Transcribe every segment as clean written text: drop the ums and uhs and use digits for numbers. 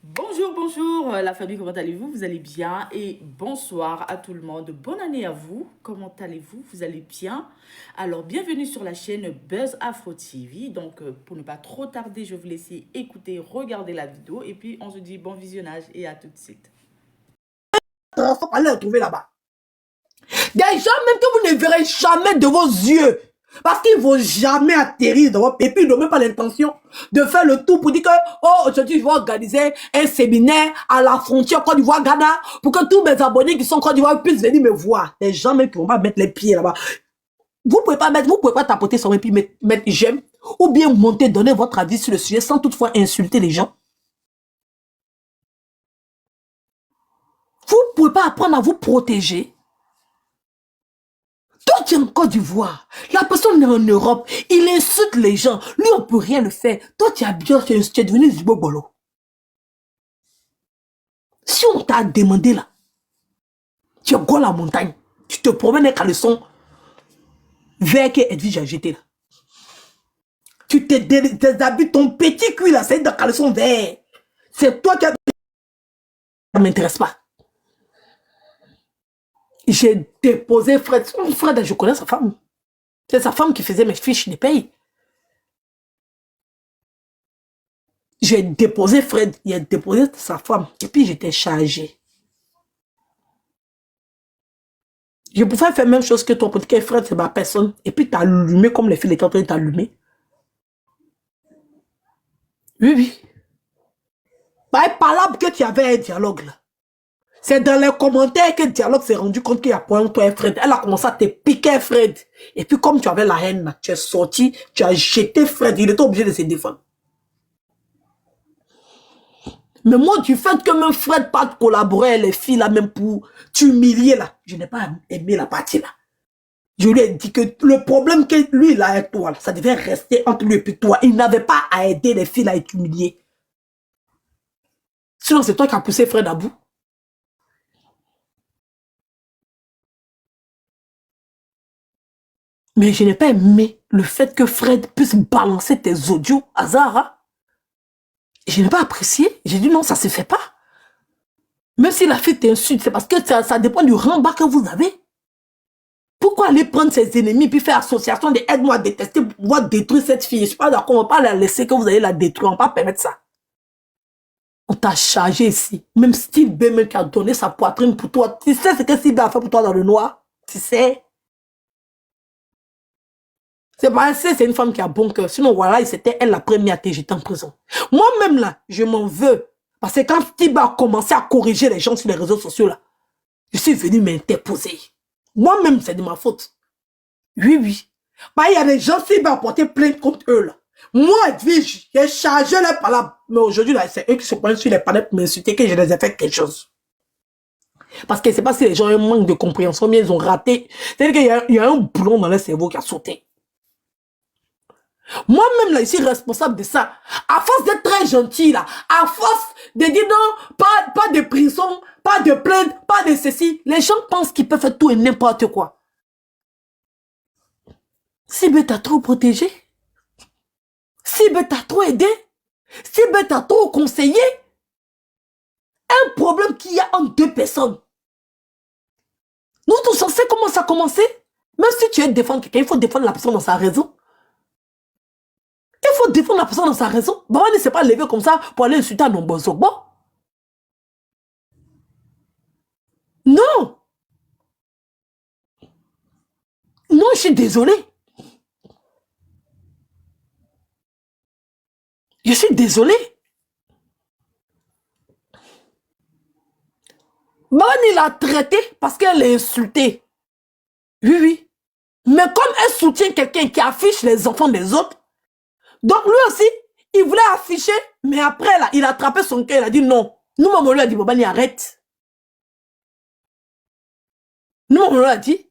Bonjour, bonjour la famille, comment allez-vous? Vous allez bien? Et bonsoir à tout le monde. Bonne année à vous. Comment allez-vous? Vous allez bien? Alors, bienvenue sur la chaîne Buzz Afro TV. Donc, pour ne pas trop tarder, je vais vous laisser écouter, regarder la vidéo. Et puis, on se dit bon visionnage et à tout de suite. Allez le trouver là-bas. Des gens même que vous ne verrez jamais de vos yeux. Parce qu'ils ne vont jamais atterrir dans votre pays. Et puis ils n'ont même pas l'intention de faire le tour pour dire que, oh, aujourd'hui, je vais organiser un séminaire à la frontière Côte d'Ivoire-Ghana pour que tous mes abonnés qui sont Côte d'Ivoire puissent venir me voir. Des gens même qui ne vont pas mettre les pieds là-bas. Vous pouvez pas tapoter sur mes pieds, mettre j'aime, ou bien monter, donner votre avis sur le sujet sans toutefois insulter les gens. Vous ne pouvez pas apprendre à vous protéger. Toi, tu es en Côte d'Ivoire. La personne est en Europe. Il insulte les gens. Lui, on ne peut rien le faire. Toi, tu es devenu Zibobolo. Si on t'a demandé là, tu es go la montagne, tu te promènes avec un caleçon vert que Edwige a jeté là. Tu te déshabilles ton petit cuir là, c'est dans le caleçon vert. C'est toi qui as... Ça ne m'intéresse pas. J'ai déposé Fred. Fred, je connais sa femme. C'est sa femme qui faisait mes fiches de paye. J'ai déposé Fred, il a déposé sa femme. Et puis j'étais chargé. Je pouvais faire la même chose que ton petit Fred, c'est ma personne. Et puis t'as allumé comme les filles étaient en train de t'allumer. Oui, oui. Bah, parlable que tu avais un dialogue là. C'est dans les commentaires que le dialogue s'est rendu compte qu'il y a point toi et Fred. Elle a commencé à te piquer Fred. Et puis comme tu avais la haine là, tu es sorti, tu as jeté Fred. Il était obligé de se défendre. Mais moi, du fait que même Fred pas collaborer avec les filles là, même pour t'humilier là, je n'ai pas aimé la partie là. Je lui ai dit que le problème que lui il a avec toi là, ça devait rester entre lui et puis toi. Il n'avait pas à aider les filles à être humiliées. Sinon, c'est toi qui as poussé Fred à bout. Mais je n'ai pas aimé le fait que Fred puisse balancer tes audios à Zara. Je n'ai pas apprécié. J'ai dit non, ça ne se fait pas. Même si la fille t'insulte, c'est parce que ça dépend du rang-bas que vous avez. Pourquoi aller prendre ses ennemis puis faire association de aide-moi à détester pour pouvoir détruire cette fille? Je ne suis pas d'accord, on ne va pas la laisser que vous allez la détruire, on ne va pas permettre ça. On t'a chargé ici. Même Steve B qui a donné sa poitrine pour toi. Tu sais ce que Steve B a fait pour toi dans le noir? Tu sais? C'est pas c'est une femme qui a bon cœur. Sinon, voilà, c'était elle la première à te jeter en prison. Moi-même, là, je m'en veux. Parce que quand Steve a commencé à corriger les gens sur les réseaux sociaux, là, je suis venu m'interposer. Moi-même, c'est de ma faute. Oui, oui. Bah, il y a des gens qui vont porter plainte contre eux, là. Moi, Edwige, j'ai chargé les palabres. Mais aujourd'hui, là, c'est eux qui se prennent sur les palabres pour m'insulter que je les ai fait quelque chose. Parce que c'est pas si les gens ont un manque de compréhension, mais ils ont raté. C'est-à-dire qu'il y a un boulon dans leur cerveau qui a sauté. Moi-même, là, je suis responsable de ça. À force d'être très gentil, là, à force de dire non, pas de prison, pas de plainte, pas de ceci, les gens pensent qu'ils peuvent faire tout et n'importe quoi. Sibé t'a trop protégé. Sibé t'a trop aidé. Sibé t'a trop conseillé. Un problème qu'il y a entre deux personnes. Nous tous on sait comment ça a commencé. Même si tu veux défendre quelqu'un, il faut défendre la personne dans sa raison. Il faut défendre la personne dans sa raison. Bah, on ne s'est pas levé comme ça pour aller insulter un Nombozogbo. Non. Non, je suis désolé. Je suis désolé. Bah, il l'a traité parce qu'elle l'a insulté. Oui, oui. Mais comme elle soutient quelqu'un qui affiche les enfants des autres, donc lui aussi, il voulait afficher, mais après, là, il a attrapé son cœur, il a dit non. Nous, maman lui a dit, Bobani, arrête. Nous, maman lui a dit,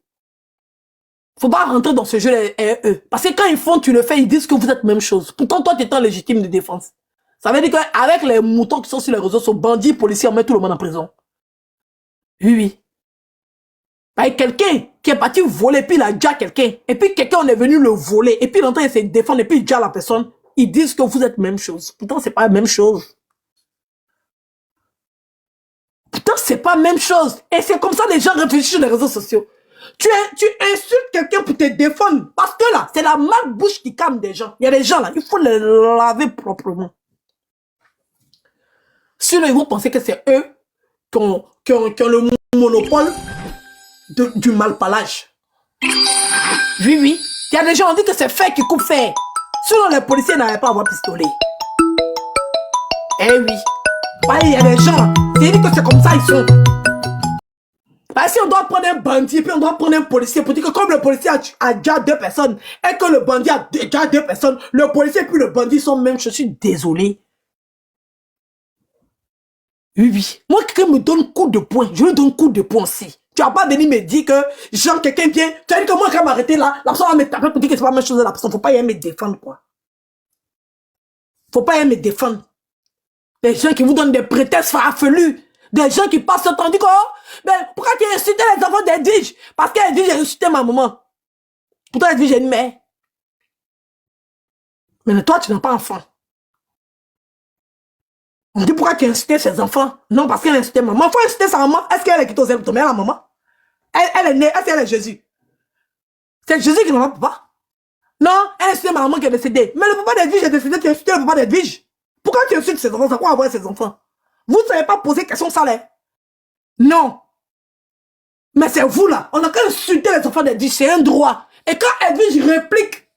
faut pas rentrer dans ce jeu eux. Parce que quand ils font, tu le fais, ils disent que vous êtes même chose. Pourtant, toi, tu es en légitime de défense. Ça veut dire qu'avec les moutons qui sont sur les réseaux, sont bandits, policiers, on met tout le monde en prison. Oui, oui. Avec quelqu'un qui est parti voler, puis il a déjà quelqu'un. Et puis quelqu'un, on est venu le voler. Et puis il est en train de se défendre, et puis il déjà la personne. ils disent que vous êtes même chose. Pourtant, c'est pas la même chose. Pourtant, c'est pas la même chose. Et c'est comme ça que les gens réfléchissent sur les réseaux sociaux. Tu insultes quelqu'un pour te défendre. Parce que là, c'est la malbouche qui calme des gens. Il y a des gens là, il faut les laver proprement. Sinon, ils vont penser que c'est eux qui ont le monopole du malpalage. Oui, oui. Il y a des gens qui disent que c'est fer qui coupe fer. Sinon, les policiers n'avaient pas à avoir pistolet. Eh oui. Ouais, il y a des gens, c'est dit que c'est comme ça ils sont. Bah, si on doit prendre un bandit, puis on doit prendre un policier, pour dire que comme le policier a déjà 2 personnes, et que le bandit a déjà 2 personnes, le policier puis le bandit sont même, je suis désolé. Oui, oui. Moi, quelqu'un me donne coup de poing, je lui donne coup de poing aussi. Tu vas pas venir me dire que, genre, quelqu'un vient, tu as dit que moi, quand je m'arrêter là, la personne va me taper pour dire que c'est pas la même chose de la personne. Faut pas y aller me défendre, quoi. Faut pas y aller me défendre. Des gens qui vous donnent des prétextes farfelus. Des gens qui passent le temps, disent, oh, ben, pourquoi tu as insulté les enfants d'Edwige? Parce qu'Edwige a insulté ma maman. Pourtant, Edwige a une mère. Mais toi, tu n'as pas enfant. On dit pourquoi tu as insulté ses enfants? Non, parce qu'elle a insulté maman. Il faut insulter sa maman. Est-ce qu'elle est qui t'ose tomber à la maman? Elle est née. Est-ce qu'elle est Jésus? C'est Jésus qui n'a pas papa. Non, elle a insulté ma maman qui est décédée. Mais le papa d'Edwige est décédé, tu as insulté le papa d'Edwige. Pourquoi tu insultes ses enfants? Ça quoi avoir ses enfants? Vous ne savez pas poser question salaire. Non. Mais c'est vous là. On n'a qu'à insulter les enfants d'Edwige. C'est un droit. Et quand Edwige réplique,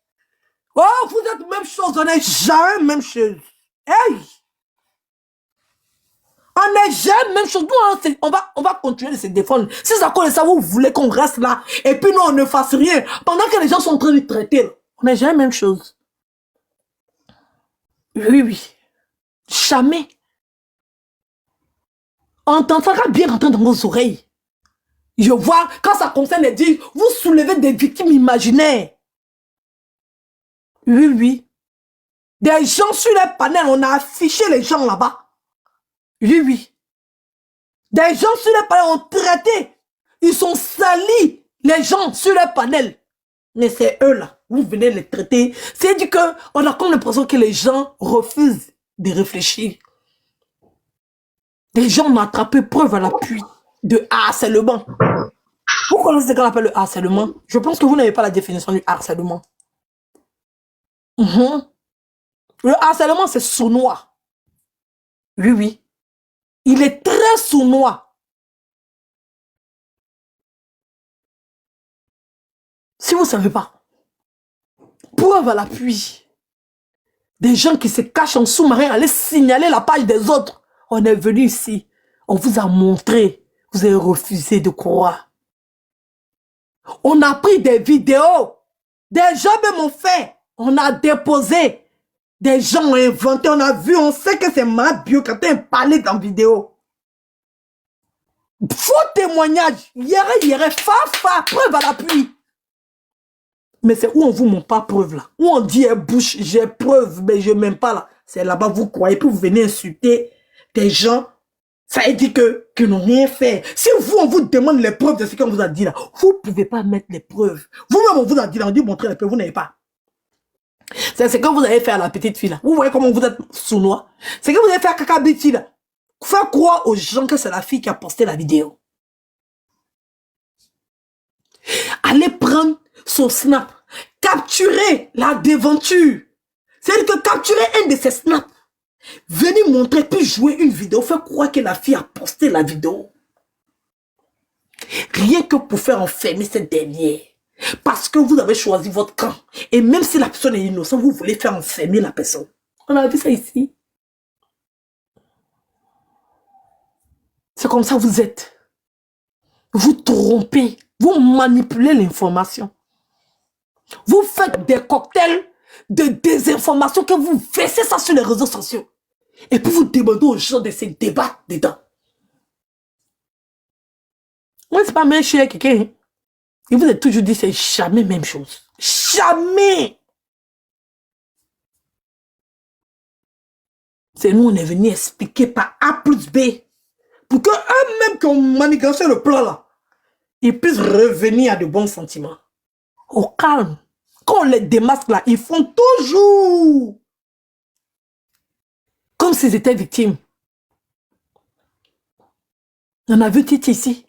oh, vous êtes même chose. On n'est jamais même chose. Hey! On n'est jamais même chose. Nous, on va continuer de se défendre. Si ça connaît ça, vous voulez qu'on reste là. Et puis nous, on ne fasse rien. Pendant que les gens sont en train de traiter. On n'est jamais même chose. Oui, oui. Jamais. Entendra bien rentrer dans vos oreilles. Je vois, quand ça concerne les dits, vous soulevez des victimes imaginaires. Oui, oui. Des gens sur les panels, on a affiché les gens là-bas. Oui, oui. Des gens sur les panels ont traité. Ils sont salis, les gens sur les panels. Mais c'est eux là, vous venez les traiter. C'est dit qu'on a comme l'impression que les gens refusent de réfléchir. Des gens ont attrapé preuve à l'appui de harcèlement. Vous connaissez ce qu'on appelle le harcèlement? Je pense que vous n'avez pas la définition du harcèlement. Le harcèlement, c'est sournois. Oui, oui. Il est très sournois. Si vous ne savez pas, preuve à l'appui. Des gens qui se cachent en sous-marin, aller signaler la page des autres. On est venu ici. On vous a montré. Vous avez refusé de croire. On a pris des vidéos. Des gens même ont fait. On a déposé. Des gens ont inventé. On a vu. On sait que c'est ma bio quand tu as parlé dans la vidéo. Faux témoignage. Hier, fa, preuve à l'appui. Mais c'est où on vous montre pas preuve là. Où on dit bouche, j'ai preuve, mais je m'aime pas là. C'est là-bas vous croyez. Puis vous venez insulter des gens. Ça veut dire qu'ils n'ont rien fait. Si vous, on vous demande les preuves de ce qu'on vous a dit là, vous ne pouvez pas mettre les preuves. Vous-même, on vous a dit là, on dit montrer les preuves, vous n'avez pas. C'est ce que vous avez fait à la petite fille là. Vous voyez comment vous êtes sournois. C'est ce que vous avez fait à Kaka Biti là. Faire croire aux gens que c'est la fille qui a posté la vidéo. Allez prendre son snap. Capturer la déventure. C'est-à-dire que capturer un de ses snaps. Venez montrer, puis jouer une vidéo, faire croire que la fille a posté la vidéo. Rien que pour faire enfermer cette dernière. Parce que vous avez choisi votre camp. Et même si la personne est innocente, vous voulez faire enfermer la personne. On a vu ça ici. C'est comme ça que vous êtes. Vous trompez. Vous manipulez l'information. Vous faites des cocktails de désinformation que vous versez ça sur les réseaux sociaux. Et puis vous demandez aux gens de se débattre dedans. Moi, c'est pas même chez quelqu'un. Et vous avez toujours dit c'est jamais même chose. Jamais. C'est nous, on est venu expliquer par A plus B. Pour que eux-mêmes qui ont manigancé le plan là, ils puissent revenir à de bons sentiments. Au calme. Quand on les démasque là, ils font toujours Comme s'ils étaient victimes. On a vu Titi ici.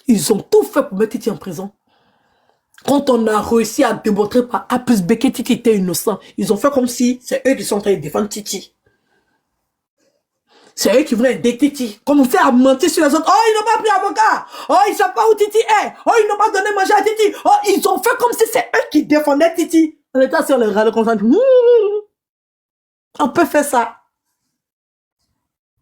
Ils ont tout fait pour mettre Titi en prison. Quand on a réussi à démontrer par A plus B que Titi était innocent, ils ont fait comme si c'est eux qui sont en train de défendre Titi. C'est eux qui voulaient aider Titi. Commencer à mentir sur les autres. Oh, ils n'ont pas pris avocat. Oh, ils ne savent pas où Titi est. Oh, ils n'ont pas donné manger à Titi. Oh, ils ont fait comme si c'est eux qui défendaient Titi. On était sur le radio comme ça. On peut faire ça.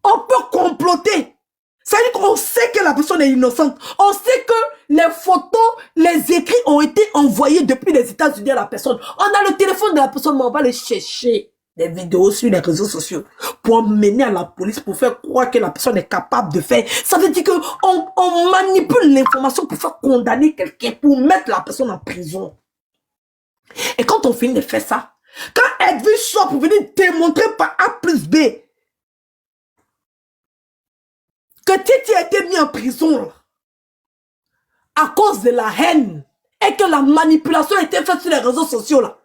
On peut comploter. C'est-à-dire qu'on sait que la personne est innocente. On sait que les photos, les écrits ont été envoyés depuis les États-Unis à la personne. On a le téléphone de la personne, mais on va aller chercher des vidéos sur les réseaux sociaux pour emmener à la police, pour faire croire que la personne est capable de faire. Ça veut dire qu'on manipule l'information pour faire condamner quelqu'un, pour mettre la personne en prison. Et quand on finit de faire ça, quand Edwige sort pour venir démontrer par A plus B que Titi a été mis en prison là, à cause de la haine et que la manipulation a été faite sur les réseaux sociaux là.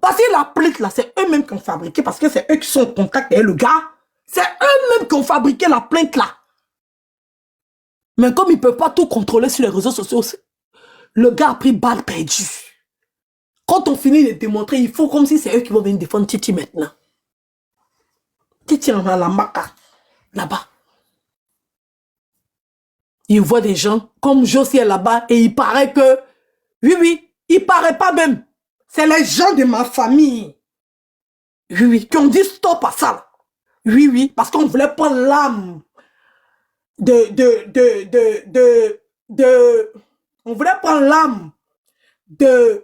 Parce que la plainte là, c'est eux-mêmes qui ont fabriqué, parce que c'est eux qui sont en contact avec le gars. C'est eux-mêmes qui ont fabriqué la plainte là. Mais comme ils ne peuvent pas tout contrôler sur les réseaux sociaux, le gars a pris balle perdue. Quand on finit de démontrer, il faut comme si c'est eux qui vont venir défendre Titi maintenant. Titi en a la maca, là-bas. Il voit des gens comme Josie est là-bas et il paraît que, oui, il paraît pas même. C'est les gens de ma famille. Oui, qui ont dit stop à ça. Oui, parce qu'on voulait prendre l'âme on voulait prendre l'âme de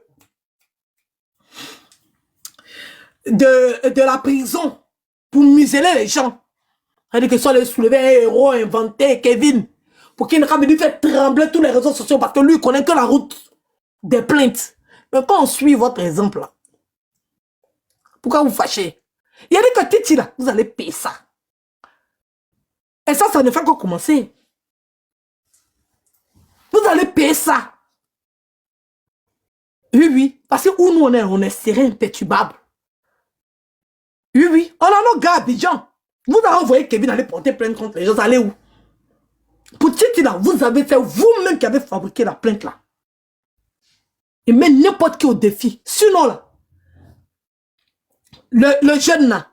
la prison pour museler les gens. C'est-à-dire que soit les soulever un héros inventé, Kevin, pour qu'il ne pas venir faire trembler tous les réseaux sociaux parce que lui, il connaît que la route des plaintes. Mais quand on suit votre exemple là, pourquoi vous fâchez? Il y a dit que Titi là, vous allez payer ça. Et ça ne fait que commencer. Vous allez payer ça. Oui, parce que où nous on est serein, imperturbable. Oui, on a nos gars à Abidjan. Vous avez envoyé Kevin aller porter plainte contre les gens, allez où? Pour Titi là, vous avez fait vous-même qui avez fabriqué la plainte là. Et même n'importe qui au défi. Sinon là, le jeune là,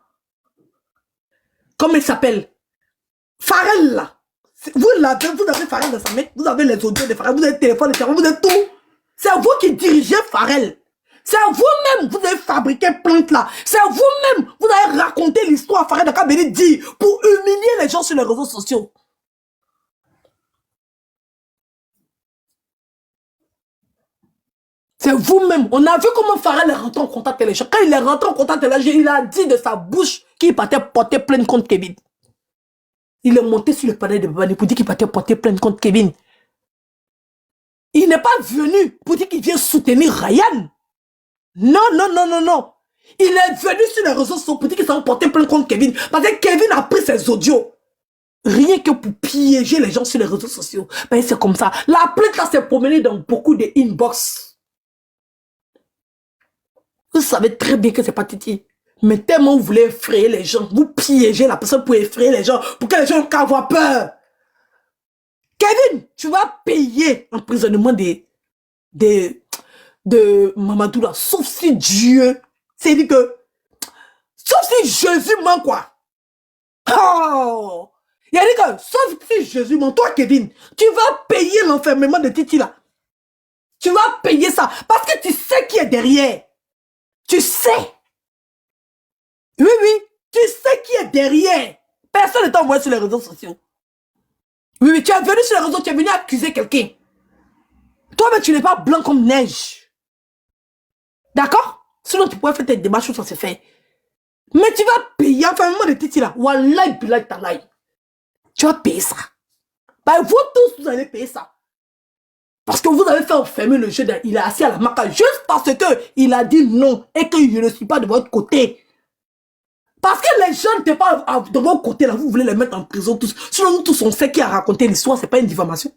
comment il s'appelle? Pharrell là. Vous avez Pharrell dans sa main, vous avez les audios de Pharrell, vous avez le téléphone, vous avez tout. C'est vous qui dirigez Pharrell. C'est vous-même, vous avez fabriqué plainte là. C'est vous-même, vous avez raconté l'histoire à Pharrell de Kabeni dit pour humilier les gens sur les réseaux sociaux. C'est vous-même. On a vu comment Pharrell est rentré en contact avec les gens. Quand il est rentré en contact avec les gens, il a dit de sa bouche qu'il partait porter plainte contre Kevin. Il est monté sur le palais de Babani pour dire qu'il partait porter plainte contre Kevin. Il n'est pas venu pour dire qu'il vient soutenir Ryan. Non. Il est venu sur les réseaux sociaux pour dire qu'il s'en porté plainte contre Kevin. Parce que Kevin a pris ses audios. Rien que pour piéger les gens sur les réseaux sociaux. Ben c'est comme ça. La plainte là s'est promenée dans beaucoup de inbox. Vous savez très bien que c'est pas Titi. Mais tellement vous voulez effrayer les gens. Vous piégez la personne pour effrayer les gens. Pour que les gens n'aient qu'à avoir peur. Kevin, tu vas payer l'emprisonnement de Mamadou là. Sauf si Dieu. C'est-à-dire que. Sauf si Jésus ment quoi. Oh. Il a dit que. Sauf si Jésus ment. Toi Kevin, tu vas payer l'enfermement de Titi là. Tu vas payer ça. Parce que tu sais qui est derrière. Tu sais. Oui, tu sais qui est derrière. Personne ne t'a envoyé sur les réseaux sociaux. Oui, tu es venu sur les réseaux, tu es venu accuser quelqu'un. Toi-même, tu n'es pas blanc comme neige. D'accord? Sinon, tu pourrais faire tes démarches où ça se fait. Mais tu vas payer un moment de Titi là. Wallahi, billahi, talahi. Tu vas payer ça. Bah, vous tous, vous allez payer ça. Parce que vous avez fait enfermer le jeune, il est assis à la maca juste parce qu'il a dit non et que je ne suis pas de votre côté. Parce que les gens n'étaient pas de votre côté, là, vous voulez les mettre en prison tous. Sinon, nous tous, on sait qui a raconté l'histoire, c'est pas une diffamation.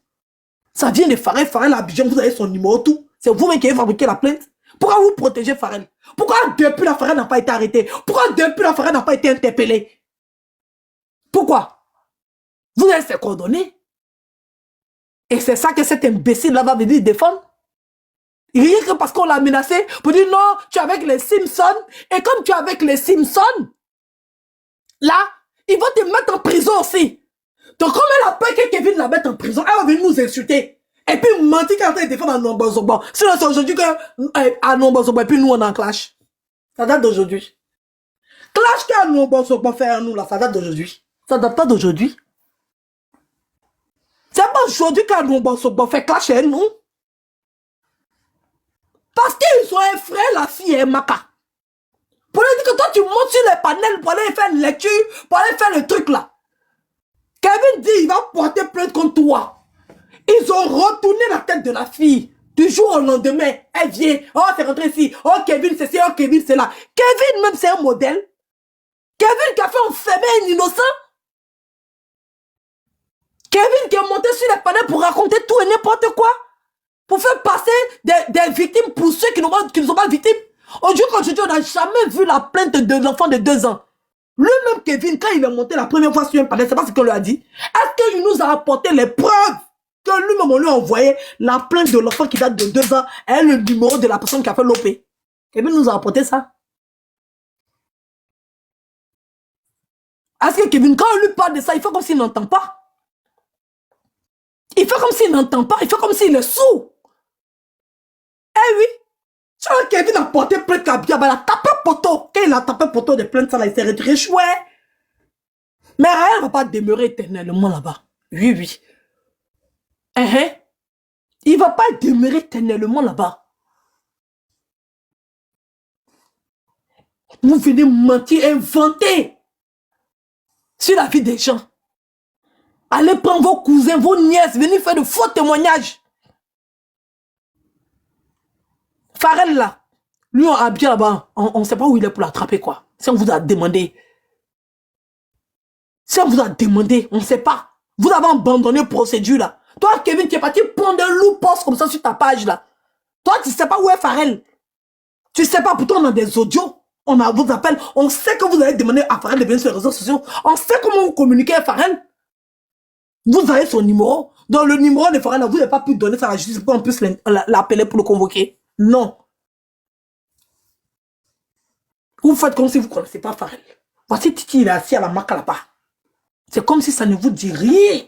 Ça vient de Pharrell à Abidjan, vous avez son numéro, tout. C'est vous-même qui avez fabriqué la plainte. Pourquoi vous protégez Pharrell? Pourquoi depuis la Pharrell n'a pas été arrêté? Pourquoi depuis la Pharrell n'a pas été interpellé? Pourquoi? Vous avez ses coordonnées. Et c'est ça que cet imbécile-là va venir défendre. Rien que parce qu'on l'a menacé pour dire non, tu es avec les Simpsons. Et comme tu es avec les Simpsons, là, ils vont te mettre en prison aussi. Donc, comme elle a peur que Kevin la mette en prison, elle va venir nous insulter. Et puis mentir quand elle défend Anomba Sogbo. Sinon, c'est aujourd'hui que Anomba Sogbo et puis nous on est en clash. Ça date d'aujourd'hui. Clash qu'Anomba Sogbo fait à nous là, ça date d'aujourd'hui. Ça date pas d'aujourd'hui. C'est pas aujourd'hui qu'Anomba Sogbo fait clash à nous. Parce qu'ils ont un frère, la fille est Maka. Pour lui dire que toi tu montes sur les panels pour aller faire une lecture, pour aller faire le truc là. Kevin dit il va porter plainte contre toi. Ils ont retourné la tête de la fille. Du jour au lendemain, elle vient. Oh, c'est rentré ici. Oh, Kevin, c'est ci. Oh, Kevin, c'est là. Kevin, même, c'est un modèle. Kevin qui a fait enfermer un innocent. Kevin qui est monté sur les panels pour raconter tout et n'importe quoi. Pour faire passer des victimes pour ceux qui ne sont pas victimes. Aujourd'hui, on n'a jamais vu la plainte de l'enfant de 2 ans. Lui-même, Kevin, quand il est monté la première fois sur un panel, c'est pas ce qu'on lui a dit. Est-ce qu'il nous a apporté les preuves que lui-même, on lui a envoyé la plainte de l'enfant qui date de 2 ans et le numéro de la personne qui a fait l'OP? Kevin nous a apporté ça. Est-ce que Kevin, quand on lui parle de ça, il fait comme s'il n'entend pas? Il fait comme s'il n'entend pas. Il fait comme s'il est sourd. Eh oui. Tu vois, Kevin a porté plainte à Biaba. Il a tapé poteau. Quand il a tapé poteau de plainte, ça, là, il s'est retiré chouette. Mais elle ne va pas demeurer éternellement là-bas. Oui, oui. Il ne va pas demeurer éternellement là-bas. Vous venez mentir, inventer sur la vie des gens. Allez prendre vos cousins, vos nièces, venez faire de faux témoignages. Farel là, lui on a bien là-bas, on ne sait pas où il est pour l'attraper quoi. Si on vous a demandé. Si on vous a demandé, on ne sait pas. Vous avez abandonné la procédure là. Toi Kevin, tu es parti prendre un loup poste comme ça sur ta page là. Toi tu ne sais pas où est Farel. Tu ne sais pas, pourtant on a des audios. On vous appelle, on sait que vous allez demander à Farel de venir sur les réseaux sociaux. On sait comment vous communiquez avec Farel. Vous avez son numéro. Dans le numéro de Farel, vous n'avez pas pu donner ça à la justice pour qu'on puisse l'appeler pour le convoquer. Non. Vous faites comme si vous ne connaissez pas Farel. Voici Titi, il est assis à la marque là-bas. C'est comme si ça ne vous dit rien.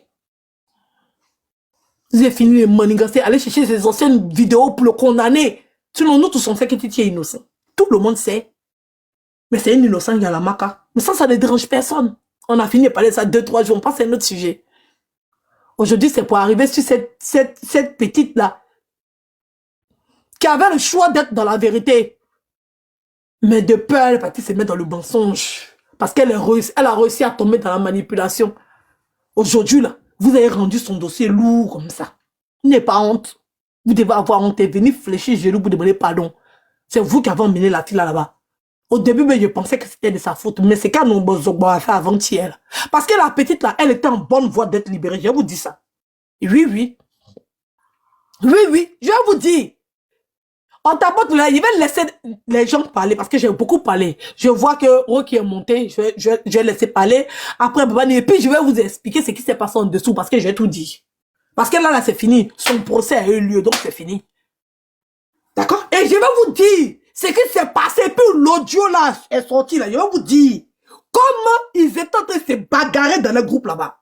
Vous avez fini de manigancer, allez chercher ces anciennes vidéos pour le condamner. Sinon, nous tous on sait que Titi est innocent. Tout le monde sait. Mais c'est un innocent qui a la maca. Mais ça ne dérange personne. On a fini de parler de ça 2-3 jours. On passe à un autre sujet. Aujourd'hui, c'est pour arriver sur cette petite-là qui avait le choix d'être dans la vérité. Mais de peur, elle est partie se mettre dans le mensonge. Parce qu'elle a réussi à tomber dans la manipulation. Aujourd'hui, là, vous avez rendu son dossier lourd comme ça. Vous n'avez pas honte. Vous devez avoir honte et venir fléchir genoux pour demander pardon. C'est vous qui avez emmené la fille là-bas. Au début, mais je pensais que c'était de sa faute. Mais c'est qu'Anomba Sogbo a fait avant-hier. Parce que la petite là, elle était en bonne voie d'être libérée. Je vous dis ça. Oui, oui. Oui, oui. Je vous dis. On t'abote là, il va laisser les gens parler parce que j'ai beaucoup parlé. Je vois que Rocky est monté, je vais laisser parler. Après, et puis je vais vous expliquer ce qui s'est passé en dessous parce que j'ai tout dit. Parce que là, c'est fini. Son procès a eu lieu, donc c'est fini. D'accord? Et je vais vous dire ce qui s'est passé. Puis l'audio là est sorti là. Je vais vous dire comment ils étaient en train de se bagarrer dans le groupe là-bas.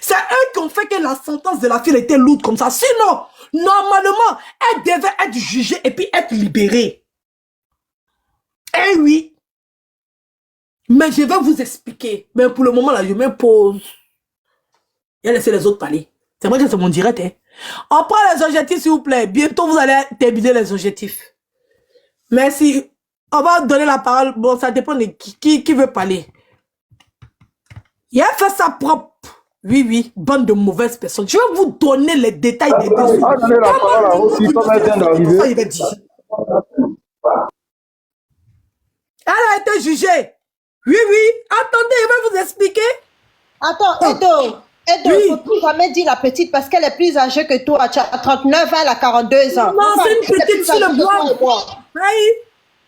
C'est eux qui ont fait que la sentence de la fille était lourde comme ça. Sinon, normalement, elle devait être jugée et puis être libérée. Eh oui. Mais je vais vous expliquer. Mais pour le moment, là, je me pose. Et laisser les autres parler. C'est vrai que c'est mon direct. Hein. On prend les objectifs, s'il vous plaît. Bientôt, vous allez terminer les objectifs. Merci. On va donner la parole. Bon, ça dépend de qui veut parler. Il a fait sa propre. Oui, oui, bande de mauvaises personnes. Je vais vous donner les détails des dossiers. Elle a été jugée. Oui, oui. Attendez, je vais vous expliquer. Attends, Edo, oui. Il faut jamais dire la petite parce qu'elle est plus âgée que toi. Tu as 39 ans, elle a 42 ans. Non, c'est une petite sur le blog. Oui.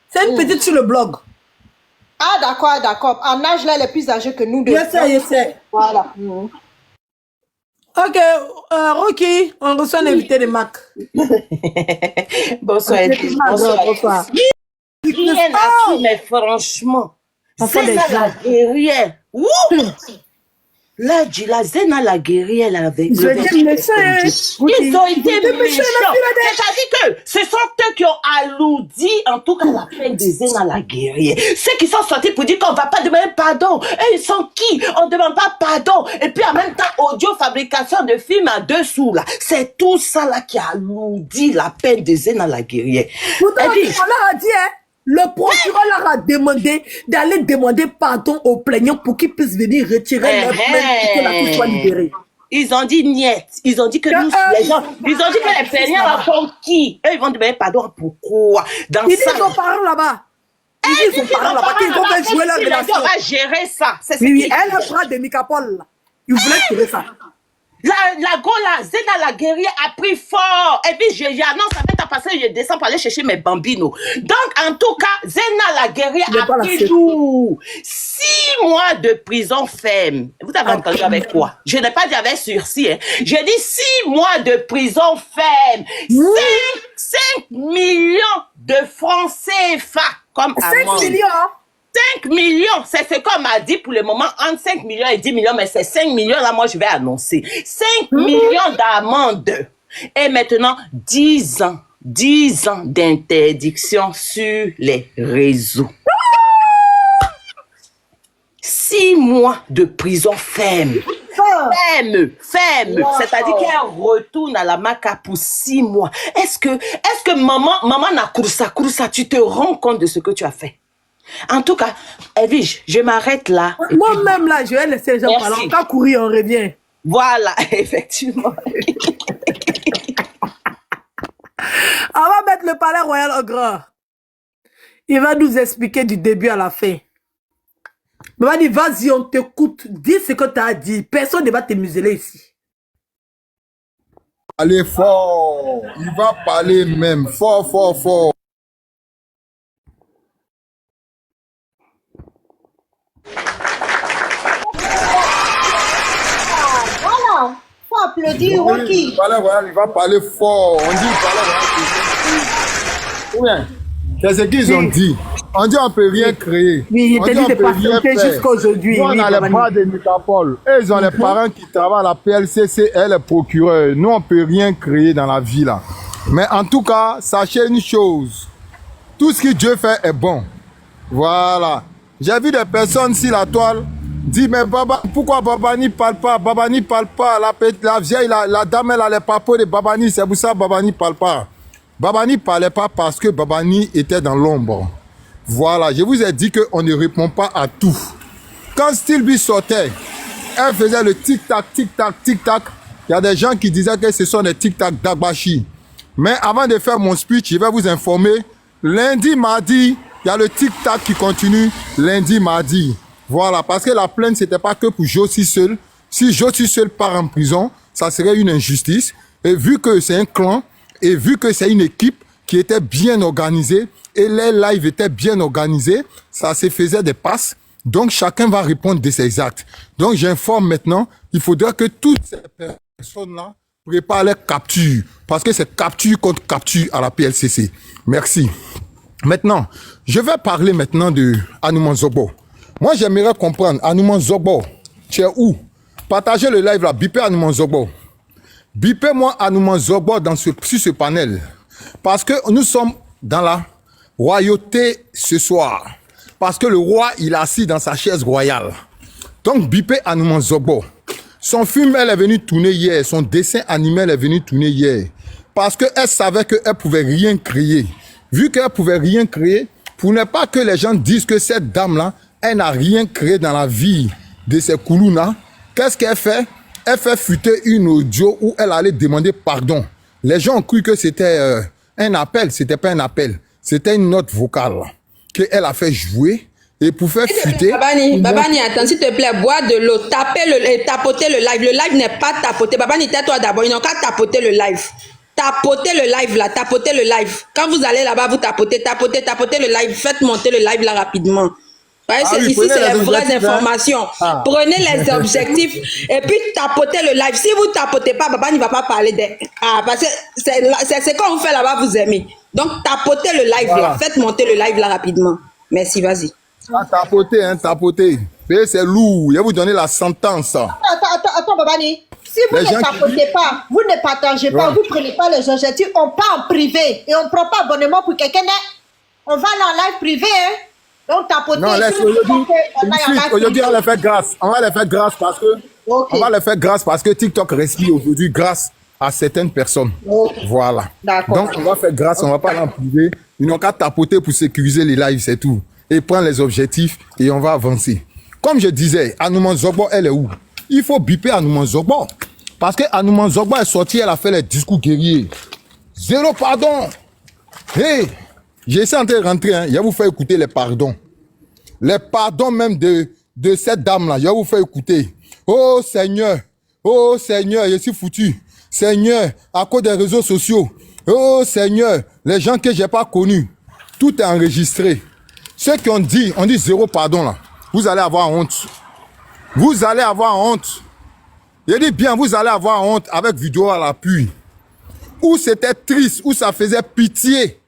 C'est une petite sur le blog. Elle C'est une petite sur le blog. Ah, d'accord, d'accord. En âge, là, elle est plus âgée que nous deux. Je sais. Voilà. Ok, Rocky, on reçoit un invité de Mac. Bonsoir, Edwige. Bonsoir. Rien à dire, mais franchement, Zena la guerrière. Ouh! Là, dis la Zena la guerrière là, avec Ils ont été méchants. Ils ont été méchants. C'est-à-dire que ce sont eux qui ont alourdi, en tout cas, la peine de Zena la guerrière. Ceux qui sont sortis pour dire qu'on ne va pas demander pardon. Et ils sont qui? On ne demande pas pardon. Et puis en même temps, audio fabrication de films à dessous là. C'est tout ça là qui a alourdi la peine de Zena la guerrière. Pourtant, on leur a dit, hein, le procureur leur a demandé d'aller demander pardon aux plaignants pour qu'ils puissent venir retirer leur plainte et que la fille soit libérée. Ils ont dit niet. Ils ont dit que nous, les gens, ils ont dit que les plaignants là font qui? Eux, ils vont demander pardon. Pourquoi? Dans Ils ça. disent aux parents là-bas. Ils disent aux parents là-bas qu'ils vont faire jouer leur relation. On va gérer ça. Oui, elle a pris des Micapol là. Ils voulaient tirer ça. La Gola, Zena la guerrière a pris fort. Et puis, j'annonce avec ta passée, je descends pour aller chercher mes bambinos. Donc, en tout cas, Zena la guerrière a pris tout. 6 mois de prison ferme. Vous avez entendu avec quoi? Je n'ai pas dit avec sursis. Hein. J'ai dit 6 mois de prison ferme. 5 millions de francs CFA comme amende. 5 millions. 5 millions, c'est ce qu'on m'a dit pour le moment, entre 5 millions et 10 millions, mais c'est 5 millions, là, moi, je vais annoncer. 5 millions d'amende. Et maintenant, 10 ans d'interdiction sur les réseaux. 6 mois de prison ferme. Ferme. C'est-à-dire qu'elle retourne à la maca pour 6 mois. Est-ce que maman n'a Kouroussa, tu te rends compte de ce que tu as fait? En tout cas, Edwige, je m'arrête là. Moi-même, là, je vais laisser les gens parler. Quand courir, on revient. Voilà, effectivement. On va mettre le palais royal au grand. Il va nous expliquer du début à la fin. Il va dire, vas-y, on t'écoute. Dis ce que tu as dit. Personne ne va te museler ici. Allez fort. Il va parler même. Fort. Voilà. Faut applaudir Rocky. Il va parler fort. On dit parler. C'est ce qu'ils ont dit. On dit on peut rien créer. Oui, il on t'a dit de patienter jusqu'à aujourd'hui. Nous, on a les bras de Micapol. Eux, ils ont les parents qui travaillent à la PLCC et les procureurs. Nous, on peut rien créer dans la vie là. Mais en tout cas, sachez une chose. Tout ce que Dieu fait est bon. Voilà. J'ai vu des personnes sur la toile dire, mais pourquoi Babani parle pas? Babani parle pas. La vieille, la dame, elle a les papeaux de Babani. C'est pour ça que Babani parle pas. Babani parlait pas parce que Babani était dans l'ombre. Voilà. Je vous ai dit qu'on ne répond pas à tout. Quand Stilby sortait, elle faisait le tic-tac. Il y a des gens qui disaient que ce sont des tic-tac d'Agbashi. Mais avant de faire mon speech, je vais vous informer. Lundi, mardi, il y a le tic-tac qui continue. Lundi, mardi. Voilà. Parce que la plainte, ce n'était pas que pour Josie seul. Si Josie seul part en prison, ça serait une injustice. Et vu que c'est un clan, et vu que c'est une équipe qui était bien organisée, et les lives étaient bien organisés, ça se faisait des passes. Donc, chacun va répondre de ses actes. Donc, j'informe maintenant, il faudra que toutes ces personnes-là préparent les captures. Parce que c'est capture contre capture à la PLCC. Merci. Maintenant, je vais parler maintenant de Anouman Zogbo. Moi, j'aimerais comprendre, Anouman Zogbo, tu es où? Partagez le live là, bipez Anouman Zogbo. Bipez-moi Anouman Zogbo sur ce panel. Parce que nous sommes dans la royauté ce soir. Parce que le roi, il est assis dans sa chaise royale. Donc, bipez Anouman Zogbo. Son film, elle est venue tourner hier. Son dessin animé, elle est venue tourner hier. Parce qu'elle savait qu'elle ne pouvait rien créer. Vu qu'elle ne pouvait rien créer, pour ne pas que les gens disent que cette dame-là, elle n'a rien créé dans la vie de ces Koulouna, qu'est-ce qu'elle fait? Elle fait fuiter une audio où elle allait demander pardon. Les gens ont cru que c'était un appel. C'était pas un appel. C'était une note vocale qu'elle a fait jouer. Et pour faire fuiter... Babani, attends, s'il te plaît, bois de l'eau, tapoter le live. Le live n'est pas tapoté. Babani, tais-toi d'abord. Ils n'ont qu'à tapoter le live. Tapotez le live là, tapotez le live. Quand vous allez là-bas, vous tapotez le live. Faites monter le live là rapidement. Ici, prenez c'est les les vraies objectifs, hein. informations. Ah. Prenez les objectifs et puis tapotez le live. Si vous tapotez pas, papa ne va pas parler de... Ah, parce que c'est quand on fait là-bas, vous aimez. Donc, tapotez le live Voilà. là. Faites monter le live là rapidement. Merci, vas-y. Ah, tapoter, hein, tapoter. Et c'est lourd. Je vais vous donner la sentence. Attends, Babani. Si vous Les gens ne qui tapotez pas, vous ne partagez pas, Ouais. vous ne prenez pas les objectifs, on part en privé et on ne prend pas abonnement pour quelqu'un d'autre. On va en live privé, hein. Donc, tapoter. Non, laisse, si vous aujourd'hui, tapez, on aille en live aujourd'hui, on privé. les fait grâce. On va les faire grâce parce que, Ok. on va les faire grâce parce que TikTok respire aujourd'hui grâce à certaines personnes. Ok. Voilà. D'accord. Donc, on va faire grâce, on va pas aller en privé. Ils n'ont qu'à tapoter pour sécuriser les lives, c'est tout. Et prendre les objectifs et on va avancer. Comme je disais, Anouman Zogbo, elle est où? Il faut biper Anouman Zogbo. Parce que Anouman Zogbo est sortie, elle a fait les discours guerriers. Zéro pardon. Hey, j'essaie en train de rentrer, hein. Je vais vous faire écouter les pardons. Les pardons même de cette dame-là, je vais vous faire écouter. Oh Seigneur, je suis foutu. Seigneur, à cause des réseaux sociaux. Oh Seigneur, les gens que je n'ai pas connus. Tout est enregistré. Ceux qui on dit zéro pardon là. Vous allez avoir honte. Vous allez avoir honte. Je dis bien, vous allez avoir honte avec vidéo à l'appui. Où c'était triste, où ça faisait pitié.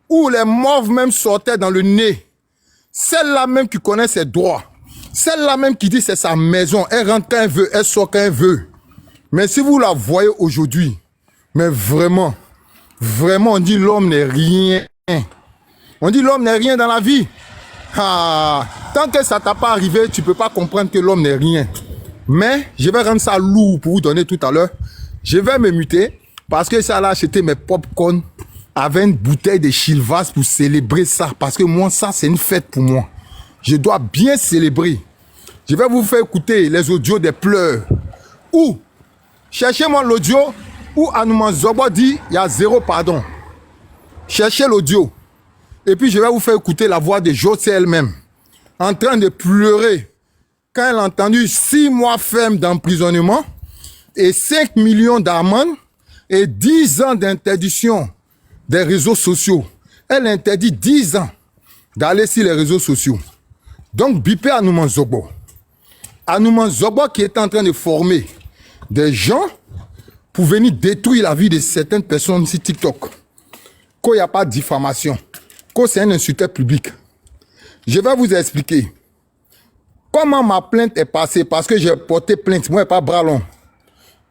Où les morts même sortaient dans le nez. Celle-là même qui connaît ses droits. Celle-là même qui dit c'est sa maison. Elle rentre quand elle veut, elle sort quand elle veut. Mais si vous la voyez aujourd'hui, mais vraiment, on dit l'homme n'est rien. On dit l'homme n'est rien dans la vie. Ah, tant que ça t'a pas arrivé, tu peux pas comprendre que l'homme n'est rien. Mais je vais rendre ça lourd pour vous donner tout à l'heure. Je vais me muter parce que ça là acheté mes popcorn avec une bouteille de Chilvas pour célébrer ça. Parce que moi, ça, c'est une fête pour moi. Je dois bien célébrer. Je vais vous faire écouter les audios des pleurs. Ou, cherchez-moi l'audio où Anouman Zogbo dit il y a zéro pardon. Cherchez l'audio. Et puis, je vais vous faire écouter la voix de José elle-même. En train de pleurer. Quand elle a entendu 6 mois ferme d'emprisonnement et 5 millions d'amende et 10 ans d'interdiction des réseaux sociaux. Elle interdit 10 ans d'aller sur les réseaux sociaux. Donc, bipé Anouman Zogbo. Anouman Zogbo qui est en train de former des gens pour venir détruire la vie de certaines personnes sur TikTok. Qu'il n'y a pas de diffamation. Que c'est un insulteur public. Je vais vous expliquer. Comment ma plainte est passée? Parce que j'ai porté plainte. Moi, pas bras long.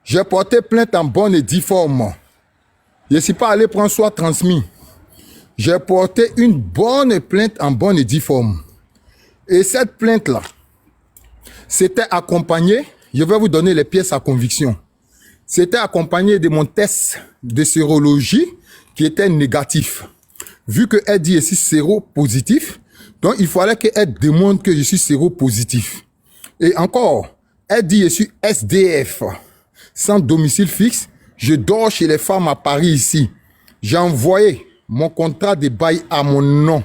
J'ai porté plainte en bonne et due forme. Je ne suis pas allé prendre soit transmis. J'ai porté une bonne plainte en bonne et due forme. Et cette plainte-là, c'était accompagné, je vais vous donner les pièces à conviction. C'était accompagné de mon test de sérologie qui était négatif. Vu qu'elle dit ici séropositif, donc il fallait qu'elle démontre que je suis séropositif. Et encore, elle dit je suis SDF, sans domicile fixe. Je dors chez les femmes à Paris ici. J'ai envoyé mon contrat de bail à mon nom.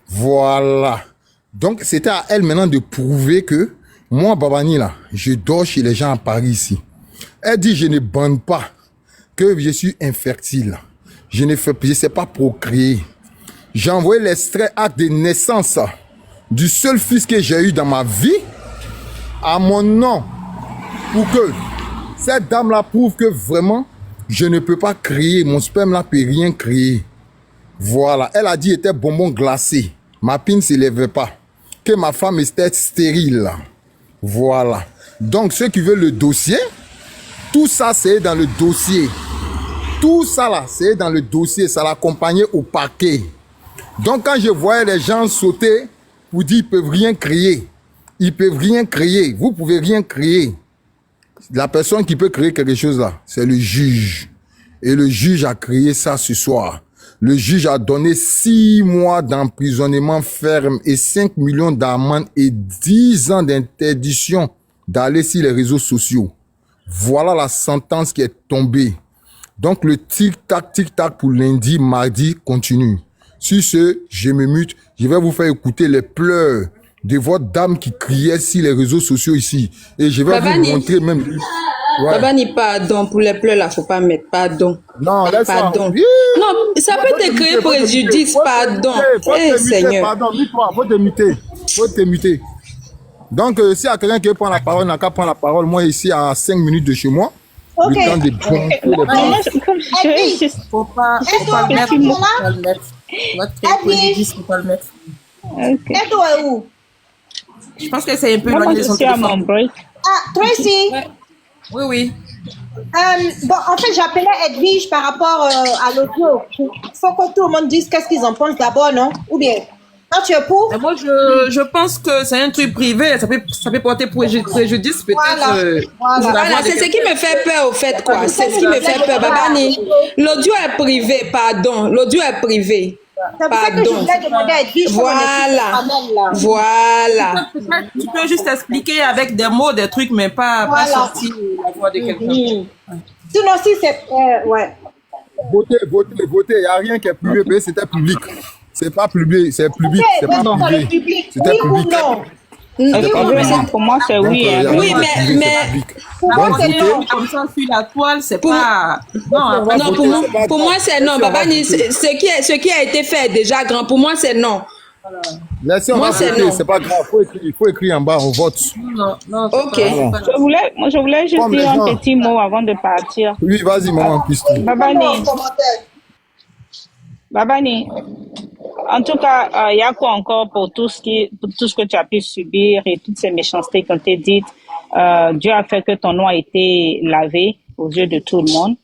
Voilà. Donc, c'était à elle maintenant de prouver que moi, Babani, là, je dors chez les gens à Paris ici. Elle dit, je ne bande pas, que je suis infertile. Je ne sais pas procréer. J'ai envoyé l'extrait acte de naissance du seul fils que j'ai eu dans ma vie à mon nom pour que cette dame-là prouve que vraiment, je ne peux pas créer. Mon sperme là peut rien créer. Voilà. Elle a dit était bonbon glacé. Ma pine ne s'élevait pas. Que ma femme était stérile. Voilà. Donc, ceux qui veulent le dossier, tout ça, c'est dans le dossier. Tout ça, là, c'est dans le dossier. Ça l'accompagnait au parquet. Donc, quand je voyais les gens sauter pour dire qu'ils ne peuvent rien créer, ils ne peuvent rien créer. Vous ne pouvez rien créer. La personne qui peut créer quelque chose, là, c'est le juge. Et le juge a créé ça ce soir. Le juge a donné 6 mois d'emprisonnement ferme et 5 millions d'amende et 10 ans d'interdiction d'aller sur les réseaux sociaux. Voilà la sentence qui est tombée. Donc le tic-tac pour lundi, mardi continue. Sur ce, je me mute. Je vais vous faire écouter les pleurs de votre dame qui criait sur les réseaux sociaux ici. Et je vais vous montrer même... Ouais. Babani, pardon, pour les pleurs là, faut pas mettre pardon. Non, laisse pardon. Oui. Non, ça peut te créer préjudice, pardon. Faut te muter, Seigneur. pardon, mute-toi, faut te muter. faut te muter. Donc, s'il y a quelqu'un qui veut prendre la parole, n'a qu'à prendre la parole. Moi, ici, à 5 minutes de chez moi, Ok. le temps de bronzer les Moi, bronzes. comme je juste Faut pas le mettre. petit mot. Faut pas le mettre. Votre préjudice, faut pas le mettre. Ok. Edo est où? Je pense que c'est un peu Moi, éloigné de je son suis à mon téléphone. break. Ah, Tracy. Oui, oui. Bon, en fait, j'appelais Edwige par rapport à l'audio. Il faut que tout le monde dise qu'est-ce qu'ils en pensent d'abord, non? Ou bien, quand tu es pour? Mais moi, je pense que c'est un truc privé. Ça peut porter préjudice, peut-être. Voilà. Voilà, c'est ce qui me fait peur au fait, quoi. C'est ce qui me fait peur. Babani, l'audio est privé, pardon. L'audio est privé. C'est pour ça que je Pardon. voulais demander à Edwige comment Voilà. Voilà. Tu peux juste expliquer avec des mots, des trucs, mais pas Voilà. sortir la voix de quelqu'un. Sinon, si c'est... ouais. Votez. Il n'y a rien qui est privé, mais c'était public. C'est pas public, c'est public. C'est pas Dans le privé. public, C'était oui ou public. non? C'était pas public. Pour moi, c'est Donc, oui. il y a Hein. rien Oui, qui est mais- privé, mais- c'est public. Pour Donc, moi, c'est votez. non. Comme ça, sur la toile, c'est Pour- pas. Non, après, Non, pour moi, c'est non. Babani, ce qui a été fait est déjà grand. Pour moi, c'est non. Laissez, on Moi, va c'est voter, non. c'est pas grave. Il faut écrire en bas, on vote. non. Ok. Je voulais juste Comme dire les un gens. petit mot avant de partir. Oui, vas-y, maman, puisse tout. Babani, Commentaire. Babani, en tout cas, il y a quoi encore pour tout ce que tu as pu subir et toutes ces méchancetés qu'on t'a dites. Dieu a fait que ton nom a été lavé aux yeux de tout le monde.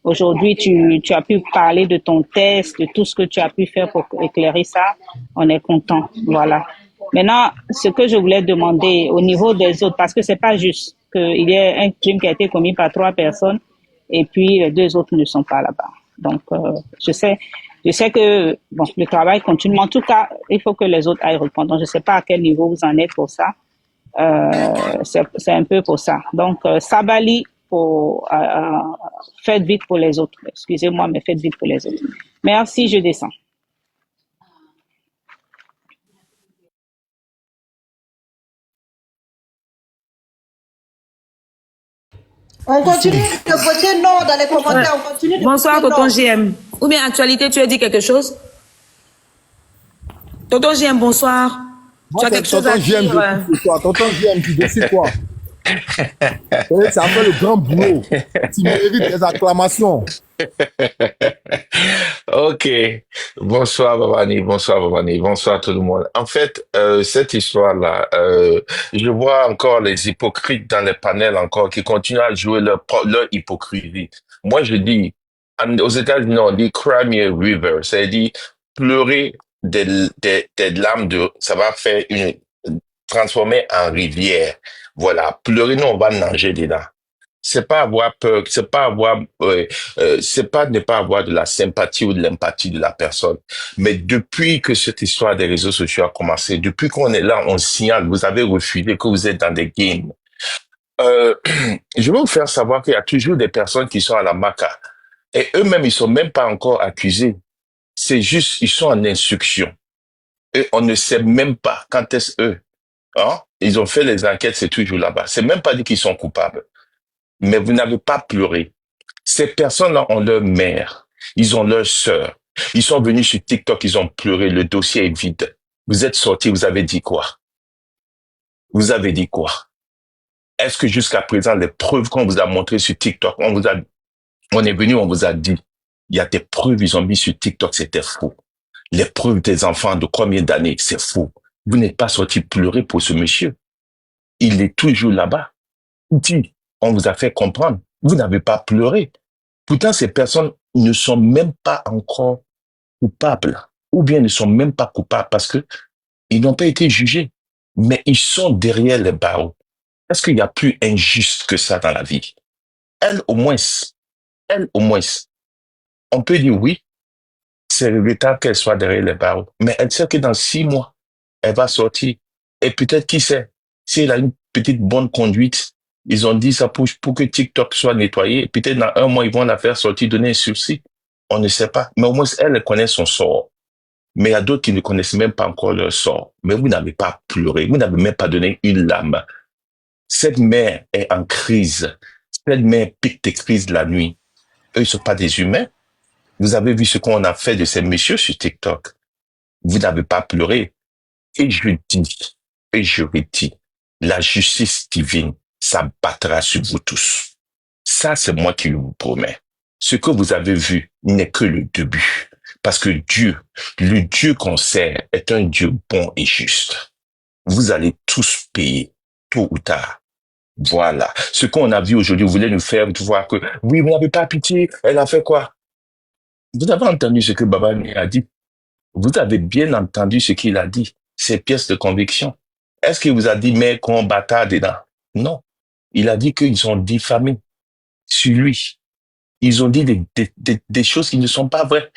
Aujourd'hui, tu as pu parler de ton test, de tout ce que tu as pu faire pour éclairer ça. On est content. Voilà. Maintenant, ce que je voulais demander au niveau des autres, parce que c'est pas juste qu'il y ait un crime qui a été commis par 3 personnes et puis les 2 autres ne sont pas là-bas. Donc, je sais que bon, le travail continue. Mais en tout cas, il faut que les autres aillent répondre. Donc, je sais pas à quel niveau vous en êtes pour ça. C'est un peu pour ça. Donc, Sabali, faites vite pour les autres. Excusez-moi, mais faites vite pour les autres. Merci, je descends. On continue de voter non dans les commentaires. On continue de Bonsoir, voter tonton non. JM. Ou bien, actualité, tu as dit quelque chose? Tonton JM, bonsoir. Tu as quelque chose à Tonton JM, dire? Tonton JM, tu décides quoi? Ça fait le grand boulot. Tu mérites des acclamations. Ok. Bonsoir Babani, bonsoir tout le monde. En fait, cette histoire-là, je vois encore les hypocrites dans les panels encore qui continuent à jouer leur hypocrisie. Moi, je dis, aux États-Unis, on dit cry me a river, c'est-à-dire pleurer des larmes ça va faire transformer en rivière. Voilà, pleurer, nous on va nager dedans. C'est pas avoir peur, c'est pas ne pas avoir de la sympathie ou de l'empathie de la personne. Mais depuis que cette histoire des réseaux sociaux a commencé, depuis qu'on est là, on signale, vous avez refusé que vous êtes dans des games. Je vais vous faire savoir qu'il y a toujours des personnes qui sont à la maca. Et eux-mêmes, ils sont même pas encore accusés. C'est juste, ils sont en instruction. Et on ne sait même pas quand est-ce eux. Hein? Ils ont fait les enquêtes, c'est toujours là-bas. C'est même pas dit qu'ils sont coupables. Mais vous n'avez pas pleuré. Ces personnes-là ont leur mère. Ils ont leur sœur. Ils sont venus sur TikTok, ils ont pleuré. Le dossier est vide. Vous êtes sortis, vous avez dit quoi? Vous avez dit quoi? Est-ce que jusqu'à présent, les preuves qu'on vous a montrées sur TikTok, on est venu, on vous a dit, il y a des preuves, ils ont mis sur TikTok, c'était faux. Les preuves des enfants de combien d'années, c'est faux. Vous n'êtes pas sorti pleurer pour ce monsieur. Il est toujours là-bas. Dit, on vous a fait comprendre. Vous n'avez pas pleuré. Pourtant, ces personnes ne sont même pas encore coupables. Ou bien ne sont même pas coupables parce que ils n'ont pas été jugés. Mais ils sont derrière les barreaux. Est-ce qu'il y a plus injuste que ça dans la vie? Elle, au moins, on peut dire oui, c'est regrettable qu'elle soit derrière les barreaux. Mais elle sait que dans 6 mois, elle va sortir. Et peut-être, qui sait, si elle a une petite bonne conduite, ils ont dit ça pour que TikTok soit nettoyé. Peut-être dans 1 mois, ils vont la faire sortir, donner un sursis. On ne sait pas. Mais au moins, elle connaît son sort. Mais il y a d'autres qui ne connaissent même pas encore leur sort. Mais vous n'avez pas pleuré. Vous n'avez même pas donné une lame. Cette mère est en crise. Cette mère pique des crises la nuit. Eux, ils ne sont pas des humains. Vous avez vu ce qu'on a fait de ces messieurs sur TikTok. Vous n'avez pas pleuré. Et je dis, et je redis, la justice divine s'abattra sur vous tous. Ça, c'est moi qui vous promets. Ce que vous avez vu n'est que le début. Parce que Dieu, le Dieu qu'on sert, est un Dieu bon et juste. Vous allez tous payer, tôt ou tard. Voilà. Ce qu'on a vu aujourd'hui, vous voulez nous faire voir que, oui, vous n'avez pas pitié, elle a fait quoi? Vous avez entendu ce que Baba a dit? Vous avez bien entendu ce qu'il a dit? Ces pièces de conviction. Est-ce qu'il vous a dit, mais qu'on bâtard dedans? Non. Il a dit qu'ils ont diffamé sur lui. Ils ont dit des choses qui ne sont pas vraies.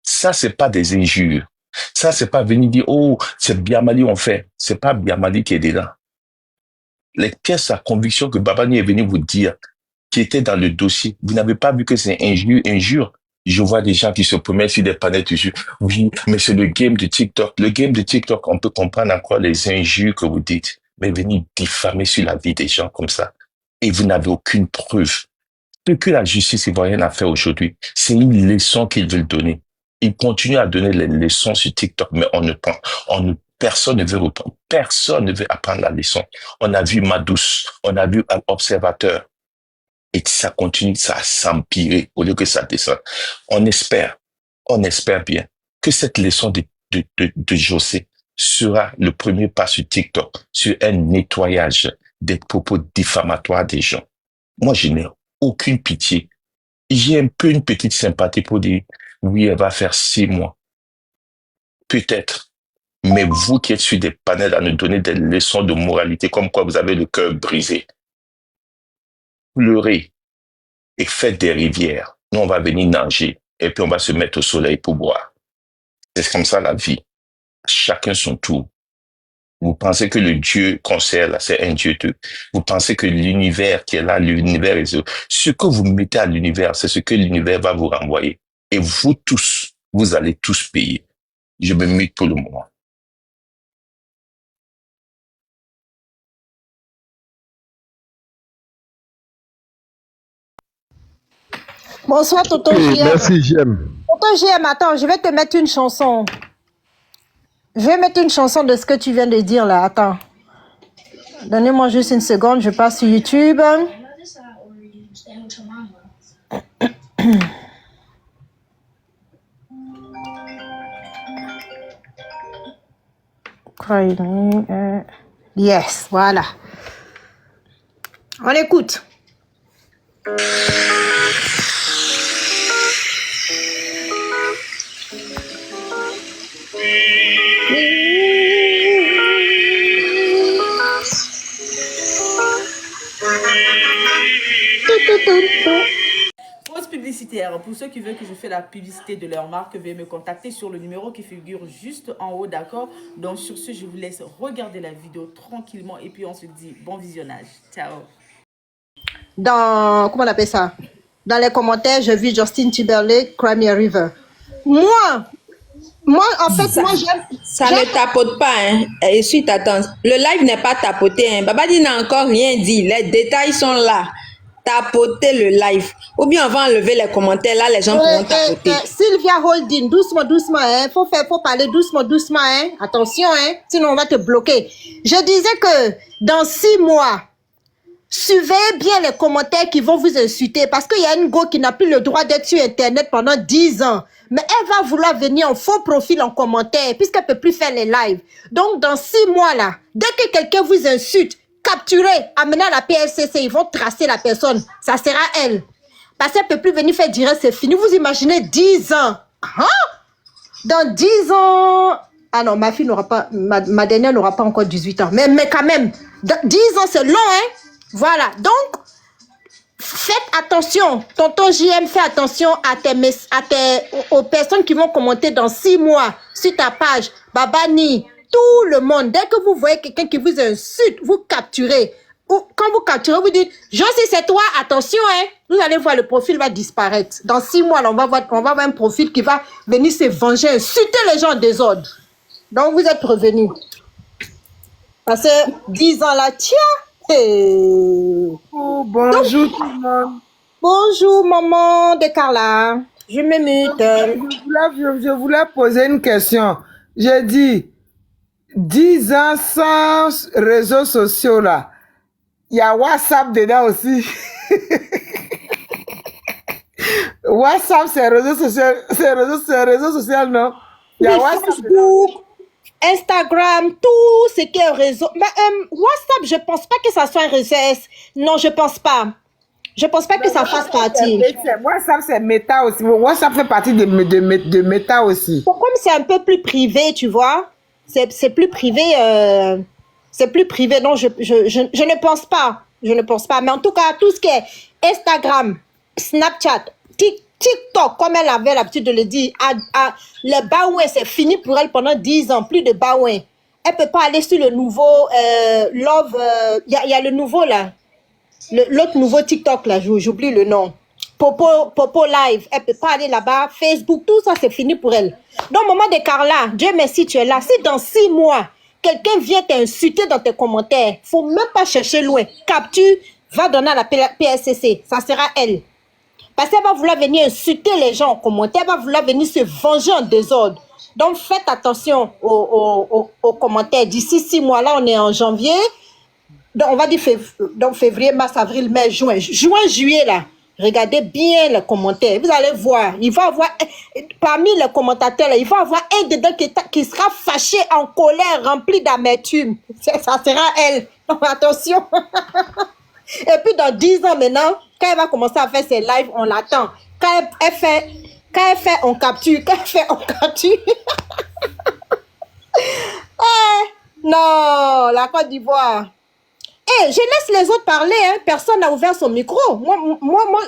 Ça, c'est pas des injures. Ça, c'est pas venir dire, oh, c'est Biamali on fait. C'est pas Biamali qui est dedans. Les pièces à conviction que Babani est venu vous dire, qui étaient dans le dossier, vous n'avez pas vu que c'est injure. Je vois des gens qui se promènent sur des panels toujours. Oui, mais c'est le game de TikTok. Le game de TikTok, on peut comprendre encore les injures que vous dites. Mais venir diffamer sur la vie des gens comme ça. Et vous n'avez aucune preuve. Ce que la justice ivoirienne a fait aujourd'hui, c'est une leçon qu'ils veulent donner. Ils continuent à donner les leçons sur TikTok, mais personne ne veut reprendre. Personne ne veut apprendre la leçon. On a vu Madouce, on a vu un observateur. Et ça continue, ça a s'empirer au lieu que ça descende. On espère bien que cette leçon de José sera le premier pas sur TikTok, sur un nettoyage des propos diffamatoires des gens. Moi, je n'ai aucune pitié. J'ai un peu une petite sympathie pour dire, oui, elle va faire 6 mois. Peut-être. Mais vous qui êtes sur des panels à nous donner des leçons de moralité, comme quoi vous avez le cœur brisé, pleurez et faites des rivières. Nous, on va venir nager et puis on va se mettre au soleil pour boire. C'est comme ça la vie. Chacun son tour. Vous pensez que le Dieu qu'on sert là, c'est un Dieu de... Vous pensez que l'univers qui est là, l'univers est... Ce que vous mettez à l'univers, c'est ce que l'univers va vous renvoyer. Et vous tous, vous allez tous payer. Je me mute pour le moment. Bonsoir, Tonton Oui, JM. merci, j'aime. Tonton JM, attends, je vais te mettre une chanson. Je vais mettre une chanson de ce que tu viens de dire là. Attends. Donnez-moi juste une seconde, je passe sur YouTube. Yes, voilà. On écoute. Pause publicitaire. Pour ceux qui veulent que je fasse la publicité de leur marque, veuillez me contacter sur le numéro qui figure juste en haut, d'accord? Donc sur ce, je vous laisse regarder la vidéo tranquillement et puis on se dit bon visionnage. Ciao. Comment on appelle ça? Dans les commentaires, je vis Justin Timberlake, Cry Me a River. Moi, en fait, moi, j'aime... Ça ne tapote pas, hein. Et suite, attends. Le live n'est pas tapoté, hein. Babadi n'a encore rien dit. Les détails sont là. Tapoter le live. Ou bien on va enlever les commentaires. Là, les gens pourront tapoter. Sylvia Holding, doucement, hein. Faut parler doucement, hein. Attention, hein. Sinon, on va te bloquer. Je disais que dans 6 mois, surveillez bien les commentaires qui vont vous insulter parce qu'il y a une go qui n'a plus le droit d'être sur Internet pendant 10 ans. Mais elle va vouloir venir en faux profil en commentaire puisqu'elle ne peut plus faire les lives. Donc, dans 6 mois, là, dès que quelqu'un vous insulte, capturez, amenez à la PLCC, ils vont tracer la personne. Ça sera elle. Parce qu'elle ne peut plus venir faire dire c'est fini. Vous imaginez 10 ans. Hein? Dans 10 ans... Ah non, ma fille n'aura pas... Ma dernière n'aura pas encore 18 ans. Mais quand même, 10 ans, c'est long, hein? Voilà, donc, faites attention. Tonton JM, fais attention aux personnes qui vont commenter dans 6 mois sur ta page. Babani, tout le monde. Dès que vous voyez quelqu'un qui vous insulte, vous capturez. Ou, quand vous capturez, vous dites, si c'est toi, attention, hein. Vous allez voir, le profil va disparaître. Dans 6 mois, là, on va voir un profil qui va venir se venger, insulter les gens en désordre. Donc, vous êtes prévenus. Parce que 10 ans là, tiens. Oh, bonjour tout le monde. Bonjour maman de Carla. Je me mute. Je voulais poser une question. J'ai dit, 10 ans sans réseaux sociaux là. Il y a WhatsApp dedans aussi. WhatsApp, c'est réseau social, réseau social, non? Il y a WhatsApp, Facebook, Instagram, tout ce qui est réseau. Mais WhatsApp, je pense pas que ça soit un réseau. Non, je pense pas. Je pense pas que ça fasse partie. WhatsApp, c'est Meta aussi. WhatsApp fait partie de Meta aussi. Comme c'est un peu plus privé, tu vois. C'est plus privé. C'est plus privé. Non, je ne pense pas. Je ne pense pas. Mais en tout cas, tout ce qui est Instagram, Snapchat, TikTok, comme elle avait l'habitude de le dire, le baouin, c'est fini pour elle pendant 10 ans. Plus de baouin. Elle ne peut pas aller sur le nouveau Love. Il y a le nouveau là. L'autre nouveau TikTok là, j'oublie le nom. Popo Live, elle peut pas aller là-bas. Facebook, tout ça, c'est fini pour elle. Donc, maman de Carla, Dieu merci, tu es là. Si dans 6 mois, quelqu'un vient t'insulter dans tes commentaires, faut même pas chercher loin. Capture, va donner à la PSCC. Ça sera elle. Parce qu'elle va vouloir venir insulter les gens en commentaire. Elle va vouloir venir se venger en désordre. Donc, faites attention aux commentaires. D'ici 6 mois, là, on est en janvier. Donc, on va dire février, mars, avril, mai, juin. Juin, juillet, là. Regardez bien les commentaires. Vous allez voir. Il va y avoir, parmi les commentateurs, là, il va y avoir un dedans qui sera fâché, en colère, rempli d'amertume. Ça sera elle. Donc, attention. Et puis, dans 10 ans maintenant, quand elle va commencer à faire ses lives, on l'attend. Quand elle fait, on capture. Quand elle fait, on capture. Non, la Côte d'Ivoire. Je laisse les autres parler, hein. Personne n'a ouvert son micro. Moi,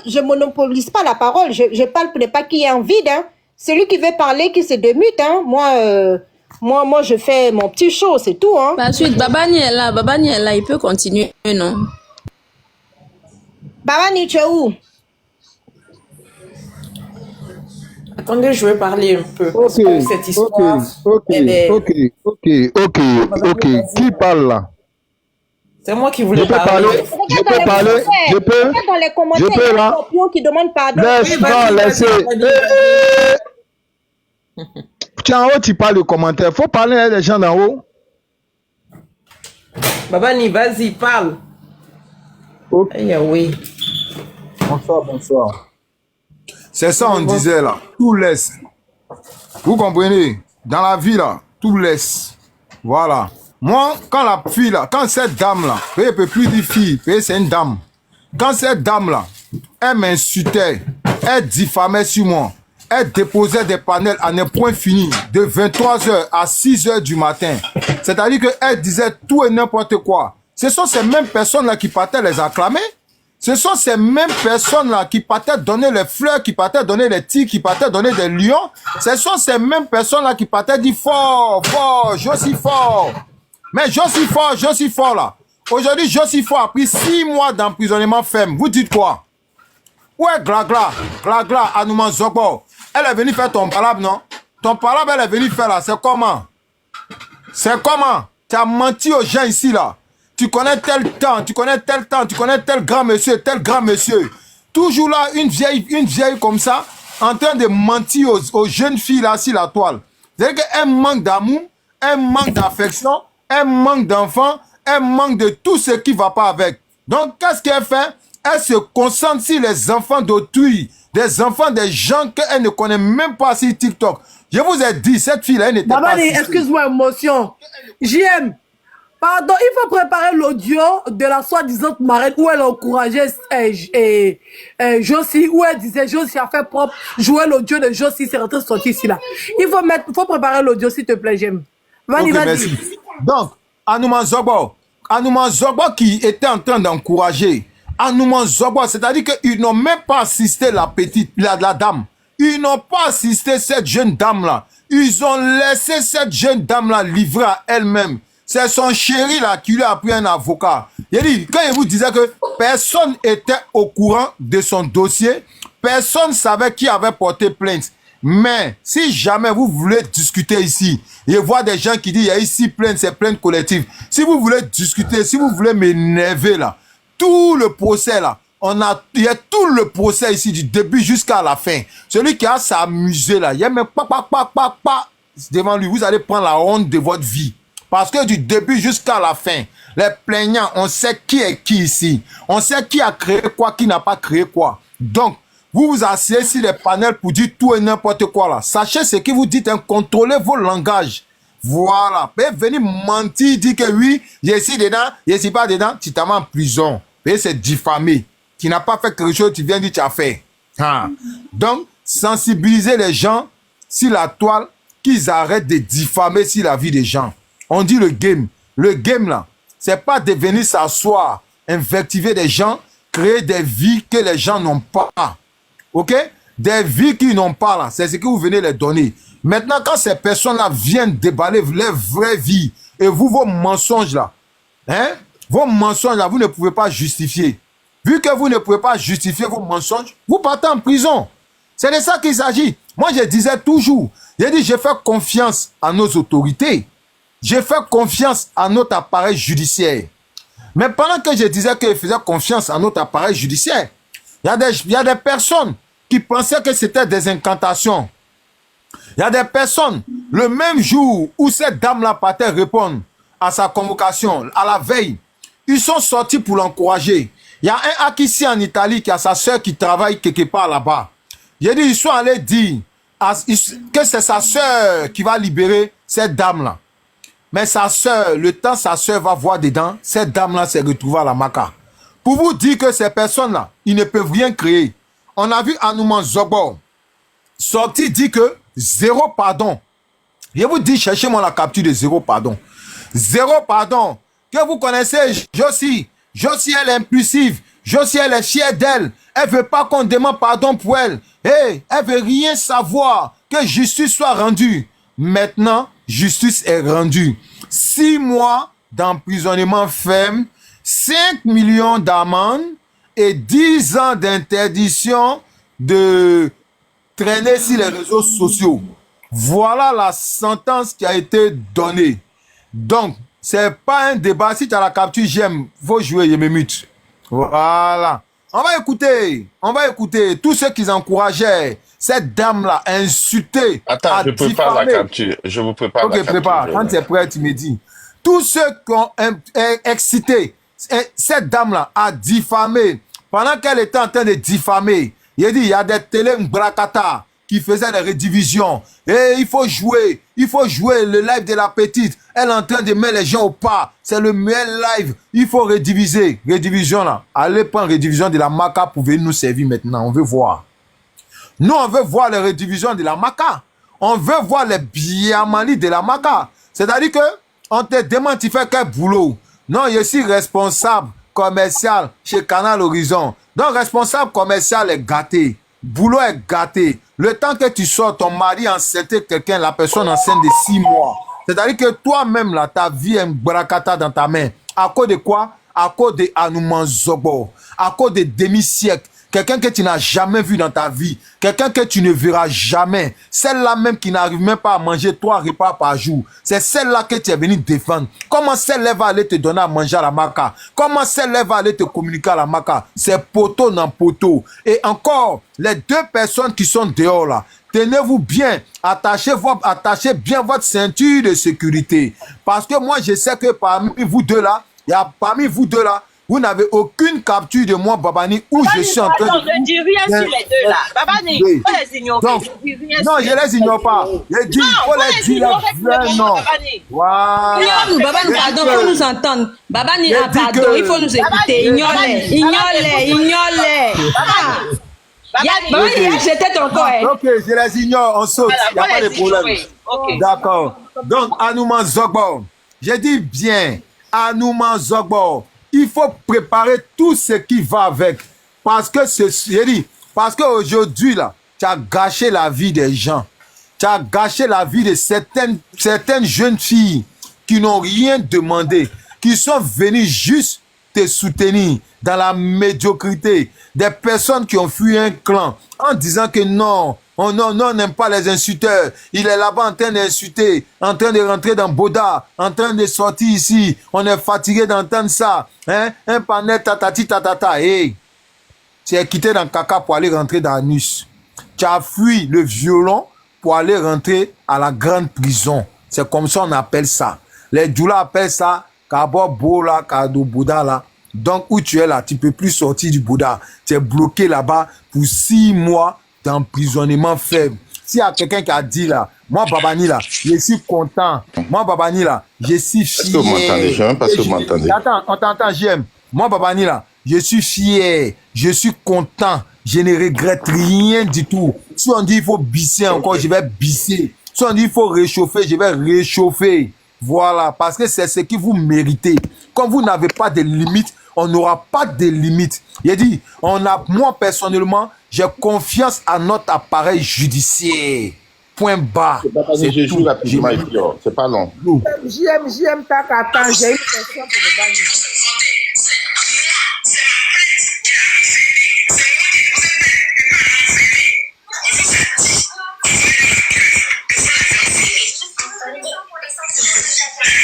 je ne monopolise pas la parole. Je parle pour ne pas qu'il y ait un vide. Hein. Celui qui veut parler, qui se démute. Hein. Moi, je fais mon petit show, c'est tout. Hein. Par suite, Babani est là, il peut continuer, non? Babani, tu es où? Attendez, je vais parler un peu. Ok, Cette histoire, ok. Qui parle là? c'est moi qui voulais Je peux parler. Je peux Dans les commentaires, il y a un champion qui demande pardon. Laisse-moi laisser. Tu es en haut, tu parles de commentaires. Faut parler à des gens d'en haut. Babani, vas-y, parle. Ok. Oui. Bonsoir. C'est ça, on disait là. Tout laisse. Vous comprenez? Dans la vie là, tout laisse. Voilà. Moi, quand la fille là, quand cette dame là, elle ne peut plus dire fille, c'est une dame. Quand cette dame là, elle m'insultait, elle diffamait sur moi, elle déposait des panels à un point fini, de 23h à 6h du matin. C'est-à-dire qu'elle disait tout et n'importe quoi. Ce sont ces mêmes personnes là qui partaient les acclamer. Ce sont ces mêmes personnes-là qui partaient donner les fleurs, qui partaient donner les tigres, qui partaient donner des lions. Ce sont ces mêmes personnes-là qui partaient dire fort, je suis fort. Mais je suis fort là. Aujourd'hui, je suis fort a pris 6 mois d'emprisonnement ferme. Vous dites quoi? Où est Glagla, Anouman Zogbo? Elle est venue faire ton palabre, non? Ton palabre, elle est venue faire là. C'est comment? Tu as menti aux gens ici là. Tu connais tel temps, tu connais tel grand monsieur, Toujours là, une vieille comme ça, en train de mentir aux jeunes filles là, sur la toile. C'est-à-dire qu'elle manque d'amour, elle manque d'affection, elle manque d'enfants, elle manque de tout ce qui ne va pas avec. Donc, qu'est-ce qu'elle fait? Elle se concentre sur les enfants d'autrui, des enfants des gens qu'elle ne connaît même pas sur TikTok. Je vous ai dit, cette fille-là, elle n'était pas... Maman, excuse-moi, émotion. JM. Pardon, il faut préparer l'audio de la soi-disant marraine où elle encourageait Josie, où elle disait Josie a fait propre, jouer l'audio de Josie, c'est rentré sorti ici là. Il faut préparer l'audio s'il te plaît, j'aime. Okay, merci. Donc, Anouman Zogbo qui était en train d'encourager, Anouman Zogbo, c'est-à-dire qu'ils n'ont même pas assisté la dame. Ils n'ont pas assisté cette jeune dame-là. Ils ont laissé cette jeune dame-là livrer à elle-même. C'est son chéri là qui lui a pris un avocat. Il dit, quand il vous disait que personne était au courant de son dossier, personne savait qui avait porté plainte. Mais si jamais vous voulez discuter ici, et voir des gens qui disent, il y a ici plainte, c'est plainte collective. Si vous voulez discuter, si vous voulez m'énerver là, tout le procès là, il y a tout le procès ici du début jusqu'à la fin. Celui qui a s'amusé là, il y a même devant lui, vous allez prendre la honte de votre vie. Parce que du début jusqu'à la fin, les plaignants, on sait qui est qui ici. On sait qui a créé quoi, qui n'a pas créé quoi. Donc, vous vous asseyez sur les panels pour dire tout et n'importe quoi là. Sachez ce que vous dites, hein, contrôlez vos langages. Voilà. Mais venir mentir, dire que oui, je suis dedans, je ne suis pas dedans, tu t'en vas en prison. Mais c'est diffamé. Tu n'as pas fait quelque chose, tu viens dire que tu as fait. Ah. Donc, sensibiliser les gens sur la toile, qu'ils arrêtent de diffamer sur la vie des gens. On dit le game. Le game là, c'est pas de venir s'asseoir, invectiver des gens, créer des vies que les gens n'ont pas. Ok? Des vies qu'ils n'ont pas là, c'est ce que vous venez les donner. Maintenant, quand ces personnes-là viennent déballer leur vraie vie, et vous, vos mensonges là, hein? Vos mensonges là, vous ne pouvez pas justifier. Vu que vous ne pouvez pas justifier vos mensonges, vous partez en prison. C'est de ça qu'il s'agit. Moi, je disais toujours, j'ai dit, je fais confiance à nos autorités. Je fais confiance à notre appareil judiciaire. Mais pendant que je disais que je faisais confiance à notre appareil judiciaire, il y a des personnes qui pensaient que c'était des incantations. Il y a des personnes, le même jour où cette dame-là partait répondre à sa convocation, à la veille, ils sont sortis pour l'encourager. Il y a un hack ici en Italie qui a sa soeur qui travaille quelque part là-bas. J'ai dit, ils sont allés dire que c'est sa soeur qui va libérer cette dame-là. Mais sa soeur, le temps sa soeur va voir dedans, cette dame-là s'est retrouvée à la Maca. Pour vous dire que ces personnes-là, ils ne peuvent rien créer. On a vu Anouman Zogbo sorti dit que zéro pardon. Je vous dis, cherchez-moi la capture de zéro pardon. Zéro pardon. Que vous connaissez Josie. Josie, elle est impulsive. Josie, elle est fière d'elle. Elle veut pas qu'on demande pardon pour elle. Hey, elle veut rien savoir. Que justice soit rendue. Maintenant, justice est rendue. 6 mois d'emprisonnement ferme, 5 millions d'amende et 10 ans d'interdiction de traîner sur les réseaux sociaux. Voilà la sentence qui a été donnée. Donc, c'est pas un débat. Si tu as la capture, j'aime. Faut jouer, je me mute. Voilà. On va écouter tous ceux qui encourageaient cette dame-là à insulter. Attends, je prépare la capture. Je vous prépare la capture. Ok, prépare. Quand tu es prêt, tu me dis. Tous ceux qui ont excité cette dame-là à diffamer, pendant qu'elle était en train de diffamer, il a dit, il y a des télé Mbrakata qui faisaient des redivisions. Et il faut jouer le live de la petite. Elle est en train de mettre les gens au pas. C'est le meilleur live. Il faut rediviser. Redivision là. Allez prendre redivision de la Maca pour venir nous servir maintenant. On veut voir. Nous, on veut voir les redivisions de la Maca. On veut voir les biamani de la Maca. C'est-à-dire que on te demande, tu fais quel boulot? Non, je suis responsable commercial chez Canal Horizon. Donc, responsable commercial est gâté. Boulot est gâté. Le temps que tu sors, ton mari enceinte quelqu'un, la personne enceinte de 6 mois. C'est-à-dire que toi-même, là, ta vie est un brakata dans ta main. À cause de quoi? À cause de Anouman Zogbo. À cause de demi-siècle. Quelqu'un que tu n'as jamais vu dans ta vie. Quelqu'un que tu ne verras jamais. Celle-là même qui n'arrive même pas à manger 3 repas par jour. C'est celle-là que tu es venu défendre. Comment celle-là va aller te donner à manger à la Maca? Comment celle-là va aller te communiquer à la Maca? C'est poteau dans poteau. Et encore, les 2 personnes qui sont dehors là, tenez-vous bien. Attachez bien votre ceinture de sécurité. Parce que moi, je sais que parmi vous deux là, vous n'avez aucune capture de moi, Babani, où je suis en train de... Non, ne dis rien sur les deux là. Babani, il faut les ignorer. Donc, non, je les ignore pas. Je dis, il faut les dire le nom. Voilà. Babani, pardon, il faut nous entendre. Babani, pardon, il faut nous écouter. Ignore-les. Babani, il a jeté ton corps. Ok, je les ignore, on saute. Il n'y a pas de problème. D'accord. Donc, Anouman Zogbo, je dis bien, Anouman Zogbo, il faut préparer tout ce qui va avec. Parce qu'aujourd'hui, là, tu as gâché la vie des gens. Tu as gâché la vie de certaines jeunes filles qui n'ont rien demandé, qui sont venues juste te soutenir dans la médiocrité. Des personnes qui ont fui un clan en disant que non, on n'aime pas les insulteurs. Il est là-bas en train d'insulter, en train de rentrer dans Boda, en train de sortir ici. On est fatigué d'entendre ça. Hein? Un panel tatati tatata. Hey, tu es quitté dans caca pour aller rentrer dans Anus. Tu as fui le violon pour aller rentrer à la grande prison. C'est comme ça on appelle ça. Les Djoula appellent ça Kabo Bola, Kado Bouddha là. Donc, où tu es là, tu ne peux plus sortir du Bouddha. Tu es bloqué là-bas pour 6 mois d'emprisonnement faible. S'il y a quelqu'un qui a dit là, moi, Babani là, je suis content. Moi, Babani là, je suis fier. Est-ce que vous m'entendez? Je ne sais même pas si vous m'entendez. Attends, on t'entend, JM. Moi, Babani là, je suis fier. Je suis content. Je ne regrette rien du tout. Si on dit qu'il faut bisser encore, je vais bisser. Si on dit qu'il faut réchauffer, je vais réchauffer. Voilà, parce que c'est ce que vous méritez. Comme vous n'avez pas de limites, on n'aura pas de limites. Il dit, moi personnellement, j'ai confiance à notre appareil judiciaire. Point bas. Je joue rapidement ici, c'est pas long. JM, tac, attends, j'ai une question pour le Bani.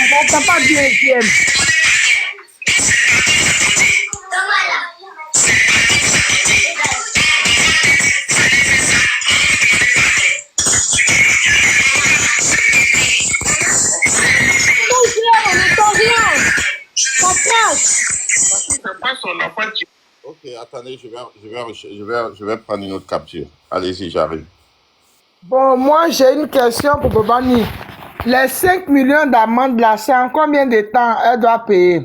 On n'entend pas bien, JM. Ok, attendez, je vais prendre une autre capture. Allez-y, j'arrive. Bon, moi, j'ai une question pour Bobani. Les 5 millions d'amende là, c'est en combien de temps elle doit payer?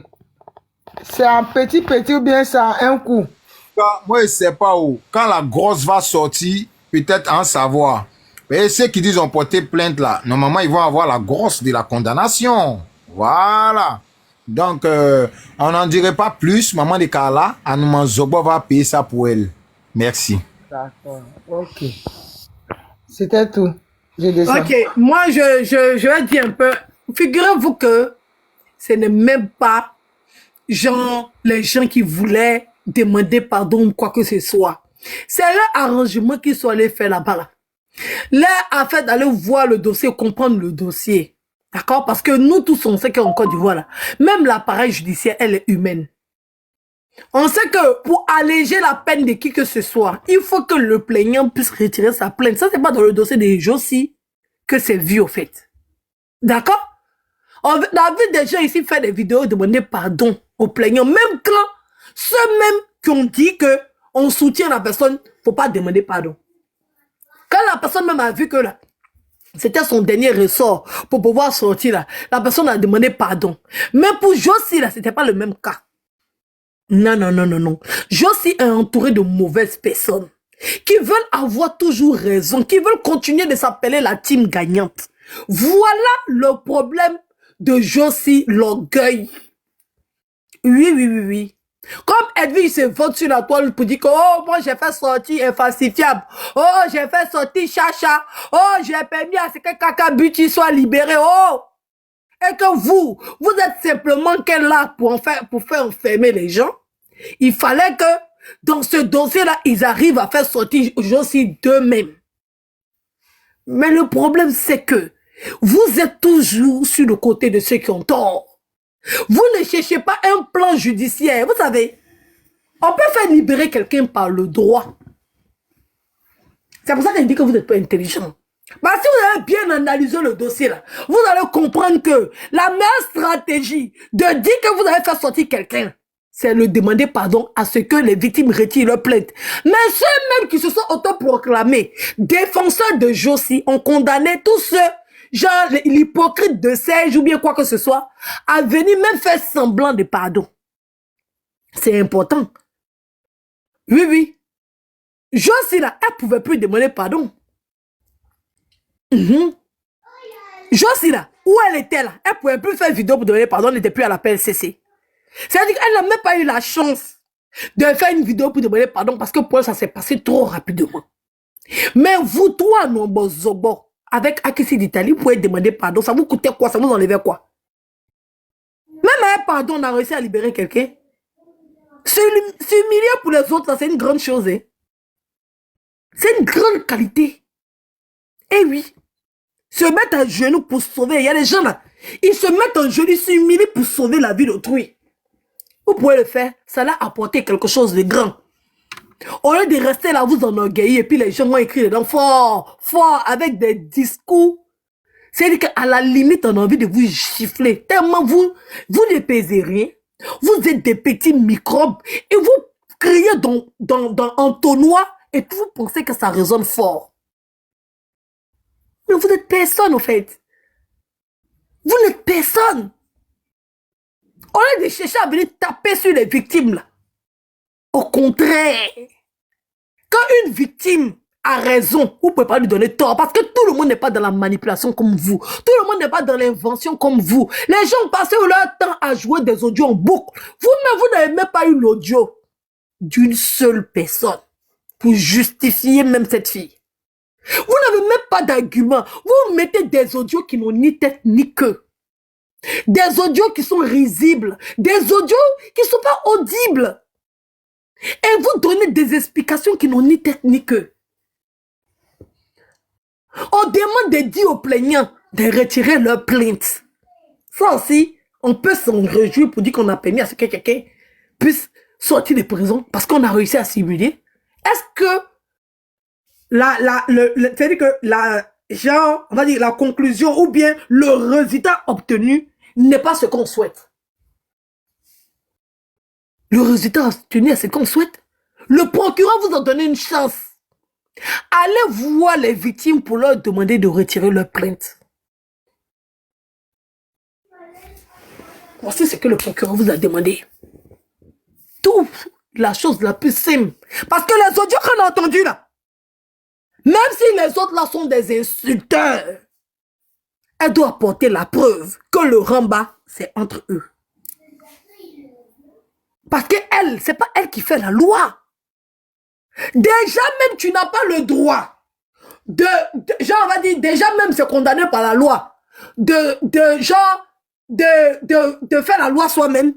C'est en petit ou bien c'est en un coup? Moi, je ne sais pas où. Quand la grosse va sortir, peut-être en savoir. Mais ceux qui disent ont porté plainte là, normalement, ils vont avoir la grosse de la condamnation. Voilà. Donc, on n'en dirait pas plus. Maman de Carla, Anouman Zobo va payer ça pour elle. Merci. D'accord. Ok. C'était tout. Ok, moi je vais dire un peu. Figurez-vous que ce n'est même pas genre les gens qui voulaient demander pardon ou quoi que ce soit. C'est leur arrangement qu'ils sont allés faire là-bas. Là. Leur affaire d'aller voir le dossier, comprendre le dossier. D'accord? Parce que nous tous on sait qu'en Côte d'Ivoire là, même l'appareil judiciaire, elle est humaine. On sait que pour alléger la peine de qui que ce soit, il faut que le plaignant puisse retirer sa plainte. Ça, c'est pas dans le dossier des Josie que c'est vu au fait. D'accord? On a vu des gens ici faire des vidéos demander pardon aux plaignants. Même quand ceux-mêmes qui ont dit que on soutient la personne, faut pas demander pardon. Quand la personne même a vu que là, c'était son dernier ressort pour pouvoir sortir là, la personne a demandé pardon. Mais pour Josie là, c'était pas le même cas. Non. Josie est entouré de mauvaises personnes qui veulent avoir toujours raison, qui veulent continuer de s'appeler la team gagnante. Voilà le problème de Josie, l'orgueil. Oui. Comme Edwige se vote sur la toile pour dire que oh, moi j'ai fait sortir infalsifiable. Oh, j'ai fait sortir Chacha. Oh, j'ai permis à ce que Kaka Buti soit libéré. Oh! Et que vous êtes simplement qu'elle là pour faire enfermer les gens. Il fallait que dans ce dossier-là, ils arrivent à faire sortir Josie d'eux-mêmes. Mais le problème, c'est que vous êtes toujours sur le côté de ceux qui ont tort. Vous ne cherchez pas un plan judiciaire. Vous savez, on peut faire libérer quelqu'un par le droit. C'est pour ça que je dis que vous n'êtes pas intelligent. Mais si vous avez bien analysé le dossier là, vous allez comprendre que la meilleure stratégie de dire que vous avez fait sortir quelqu'un, c'est le demander pardon à ce que les victimes retirent leur plainte. Mais ceux-mêmes qui se sont autoproclamés défenseurs de Josie ont condamné tous ceux, genre l'hypocrite de Serge ou bien quoi que ce soit, à venir même faire semblant de pardon. C'est important. Oui. Josie là, elle pouvait plus demander pardon. Josie là, où elle était là, elle pouvait plus faire vidéo pour demander pardon, elle n'était plus à la PLCC. C'est-à-dire qu'elle n'a même pas eu la chance de faire une vidéo pour demander pardon parce que pour elle, ça s'est passé trop rapidement. Mais vous, toi, Nombo Zobo, avec Akissi d'Italie, vous pouvez demander pardon. Ça vous coûtait quoi? Ça vous enlevait quoi? Même avec pardon, on a réussi à libérer quelqu'un. S'humilier pour les autres, c'est une grande chose. Hein? C'est une grande qualité. Eh oui. Se mettre à genoux pour sauver. Il y a des gens là, ils se mettent en genoux, ils s'humilient pour sauver la vie d'autrui. Vous pouvez le faire, ça l'a apporté quelque chose de grand. Au lieu de rester là, vous enorgueillir, et puis les gens vont écrire dedans fort, avec des discours C'est-à-dire qu'à la limite, on a envie de vous gifler. Tellement vous ne pesez rien. Vous êtes des petits microbes et vous criez dans entonnoir et vous pensez que ça résonne fort. Mais vous n'êtes personne, en fait. Vous n'êtes personne. On est de chercher à venir taper sur les victimes, là. Au contraire, quand une victime a raison, vous ne pouvez pas lui donner tort parce que tout le monde n'est pas dans la manipulation comme vous. Tout le monde n'est pas dans l'invention comme vous. Les gens passent leur temps à jouer des audios en boucle. Vous-même, vous n'avez même pas eu l'audio d'une seule personne pour justifier même cette fille. Vous n'avez même pas d'argument. Vous mettez des audios qui n'ont ni tête ni queue. Des audios qui sont risibles. Des audios qui ne sont pas audibles. Et vous donnez des explications qui n'ont ni tête ni queue. On demande de dire aux plaignants de retirer leur plainte. Ça aussi, on peut s'en réjouir pour dire qu'on a permis à ce que quelqu'un puisse sortir de prison parce qu'on a réussi à simuler. Est-ce que c'est-à-dire que genre, on va dire la conclusion ou bien le résultat obtenu n'est pas ce qu'on souhaite? Le résultat obtenu est ce qu'on souhaite. Le procureur vous a donné une chance. Allez voir les victimes pour leur demander de retirer leur plainte. Voici ce que le procureur vous a demandé. Tout la chose la plus simple. Parce que les audios qu'on a entendus là, même si les autres là sont des insulteurs, elle doit apporter la preuve que le rembat, c'est entre eux. Parce que elle, c'est pas elle qui fait la loi. Déjà même, tu n'as pas le droit genre, on va dire, déjà même c'est condamné par la loi, de faire la loi soi-même.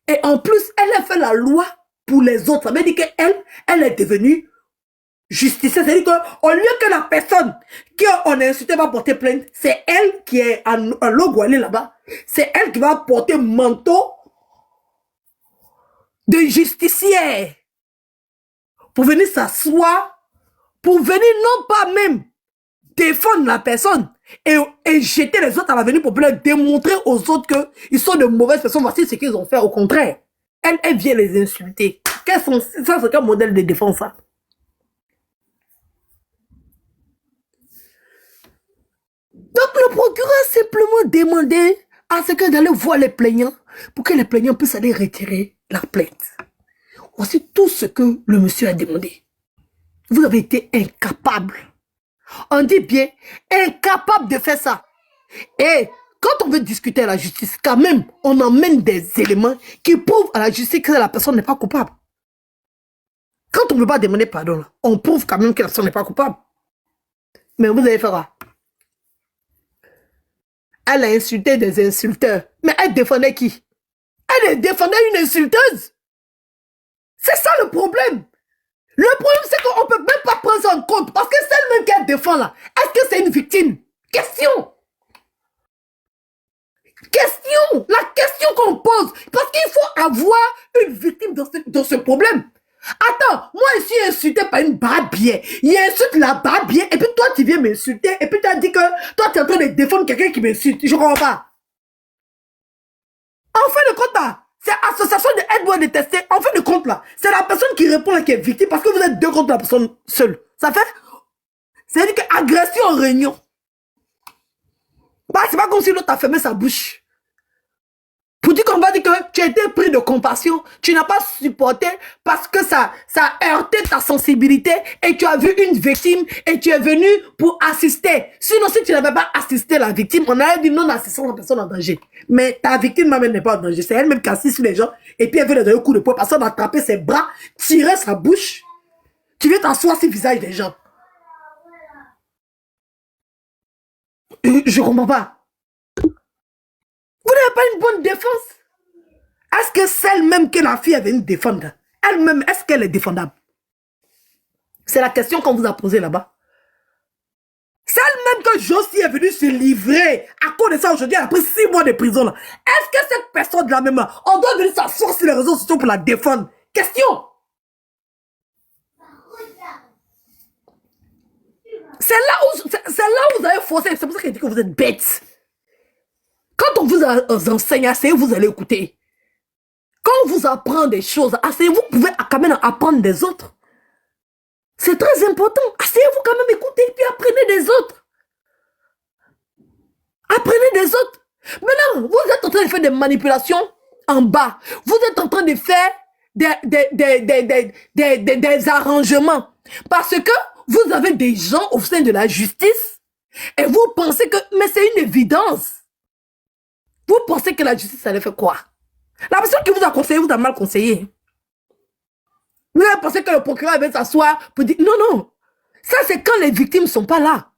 Et en plus, elle a fait la loi pour les autres. Ça veut dire qu'elle, elle est devenue justicière. C'est-à-dire qu'au lieu que la personne qu'on a insulté va porter plainte, c'est elle qui est à Logoualé là-bas. C'est elle qui va porter manteau de justicière pour venir s'asseoir, pour venir non pas même défendre la personne et jeter les autres à l'avenir pour démontrer aux autres qu'ils sont de mauvaises personnes. Voici ce qu'ils ont fait. Au contraire, elle vient les insulter. Ça, c'est quel modèle de défense, ça? Donc, le procureur a simplement demandé à ce que d'aller voir les plaignants pour que les plaignants puissent aller retirer la plainte. Voici tout ce que le monsieur a demandé. Vous avez été incapable. On dit bien incapable de faire ça. Et quand on veut discuter à la justice, quand même, on emmène des éléments qui prouvent à la justice que la personne n'est pas coupable. Quand on ne veut pas demander pardon, là, on prouve quand même que la personne n'est pas coupable. Mais vous allez faire quoi? Elle a insulté des insulteurs. Mais elle défendait qui? Elle défendait une insulteuse. C'est ça le problème. Le problème, c'est qu'on ne peut même pas prendre ça en compte. Parce que celle-même qu'elle défend là, est-ce que c'est une victime? Question. Question. La question qu'on pose. Parce qu'il faut avoir une victime dans ce problème. Attends, moi je suis insulté par une barbière. Il insulte la barbière et puis toi tu viens m'insulter et puis tu as dit que toi tu es en train de défendre quelqu'un qui m'insulte. Je comprends pas. En fin de compte là, c'est association de aide-moi détester. En fin de compte là, c'est la personne qui répond là qui est victime parce que vous êtes deux contre la personne seule. Ça fait? C'est-à-dire que agression en réunion. Bah, c'est pas comme si l'autre a fermé sa bouche. Pour dire qu'on va dire que tu as été pris de compassion, tu n'as pas supporté parce que ça a heurté ta sensibilité et tu as vu une victime et tu es venu pour assister. Sinon, si tu n'avais pas assisté la victime, on aurait dit non assistance la personne en danger. Mais ta victime même n'est pas en danger. C'est elle-même qui assiste les gens et puis elle veut leur donner un coup de poing parce qu'on a attrapé ses bras, tiré sa bouche. Tu viens t'asseoir sur le visage des gens. Je comprends pas. Vous n'avez pas une bonne défense? Est-ce que celle-même que la fille avait une défendre, elle-même, est-ce qu'elle est défendable? C'est la question qu'on vous a posée là-bas. Celle-même que Josie est venue se livrer à cause de ça aujourd'hui, après 6 mois de prison là. Est-ce que cette personne de la même, on doit venir s'asseoir sur les réseaux sociaux pour la défendre? Question. c'est là où vous avez forcé. C'est pour ça que je dis que vous êtes bêtes. Quand on vous enseigne, asseyez, vous allez écouter. Quand on vous apprend des choses, asseyez, vous pouvez quand même apprendre des autres. C'est très important. Asseyez-vous quand même, écoutez, puis apprenez des autres. Apprenez des autres. Maintenant, vous êtes en train de faire des manipulations en bas. Vous êtes en train de faire des arrangements. Parce que vous avez des gens au sein de la justice et vous pensez que... Mais c'est une évidence. Vous pensez que la justice, ça allait faire quoi? La personne qui vous a conseillé, vous a mal conseillé. Vous avez pensé que le procureur va s'asseoir pour dire... Non, non. Ça, c'est quand les victimes ne sont pas là.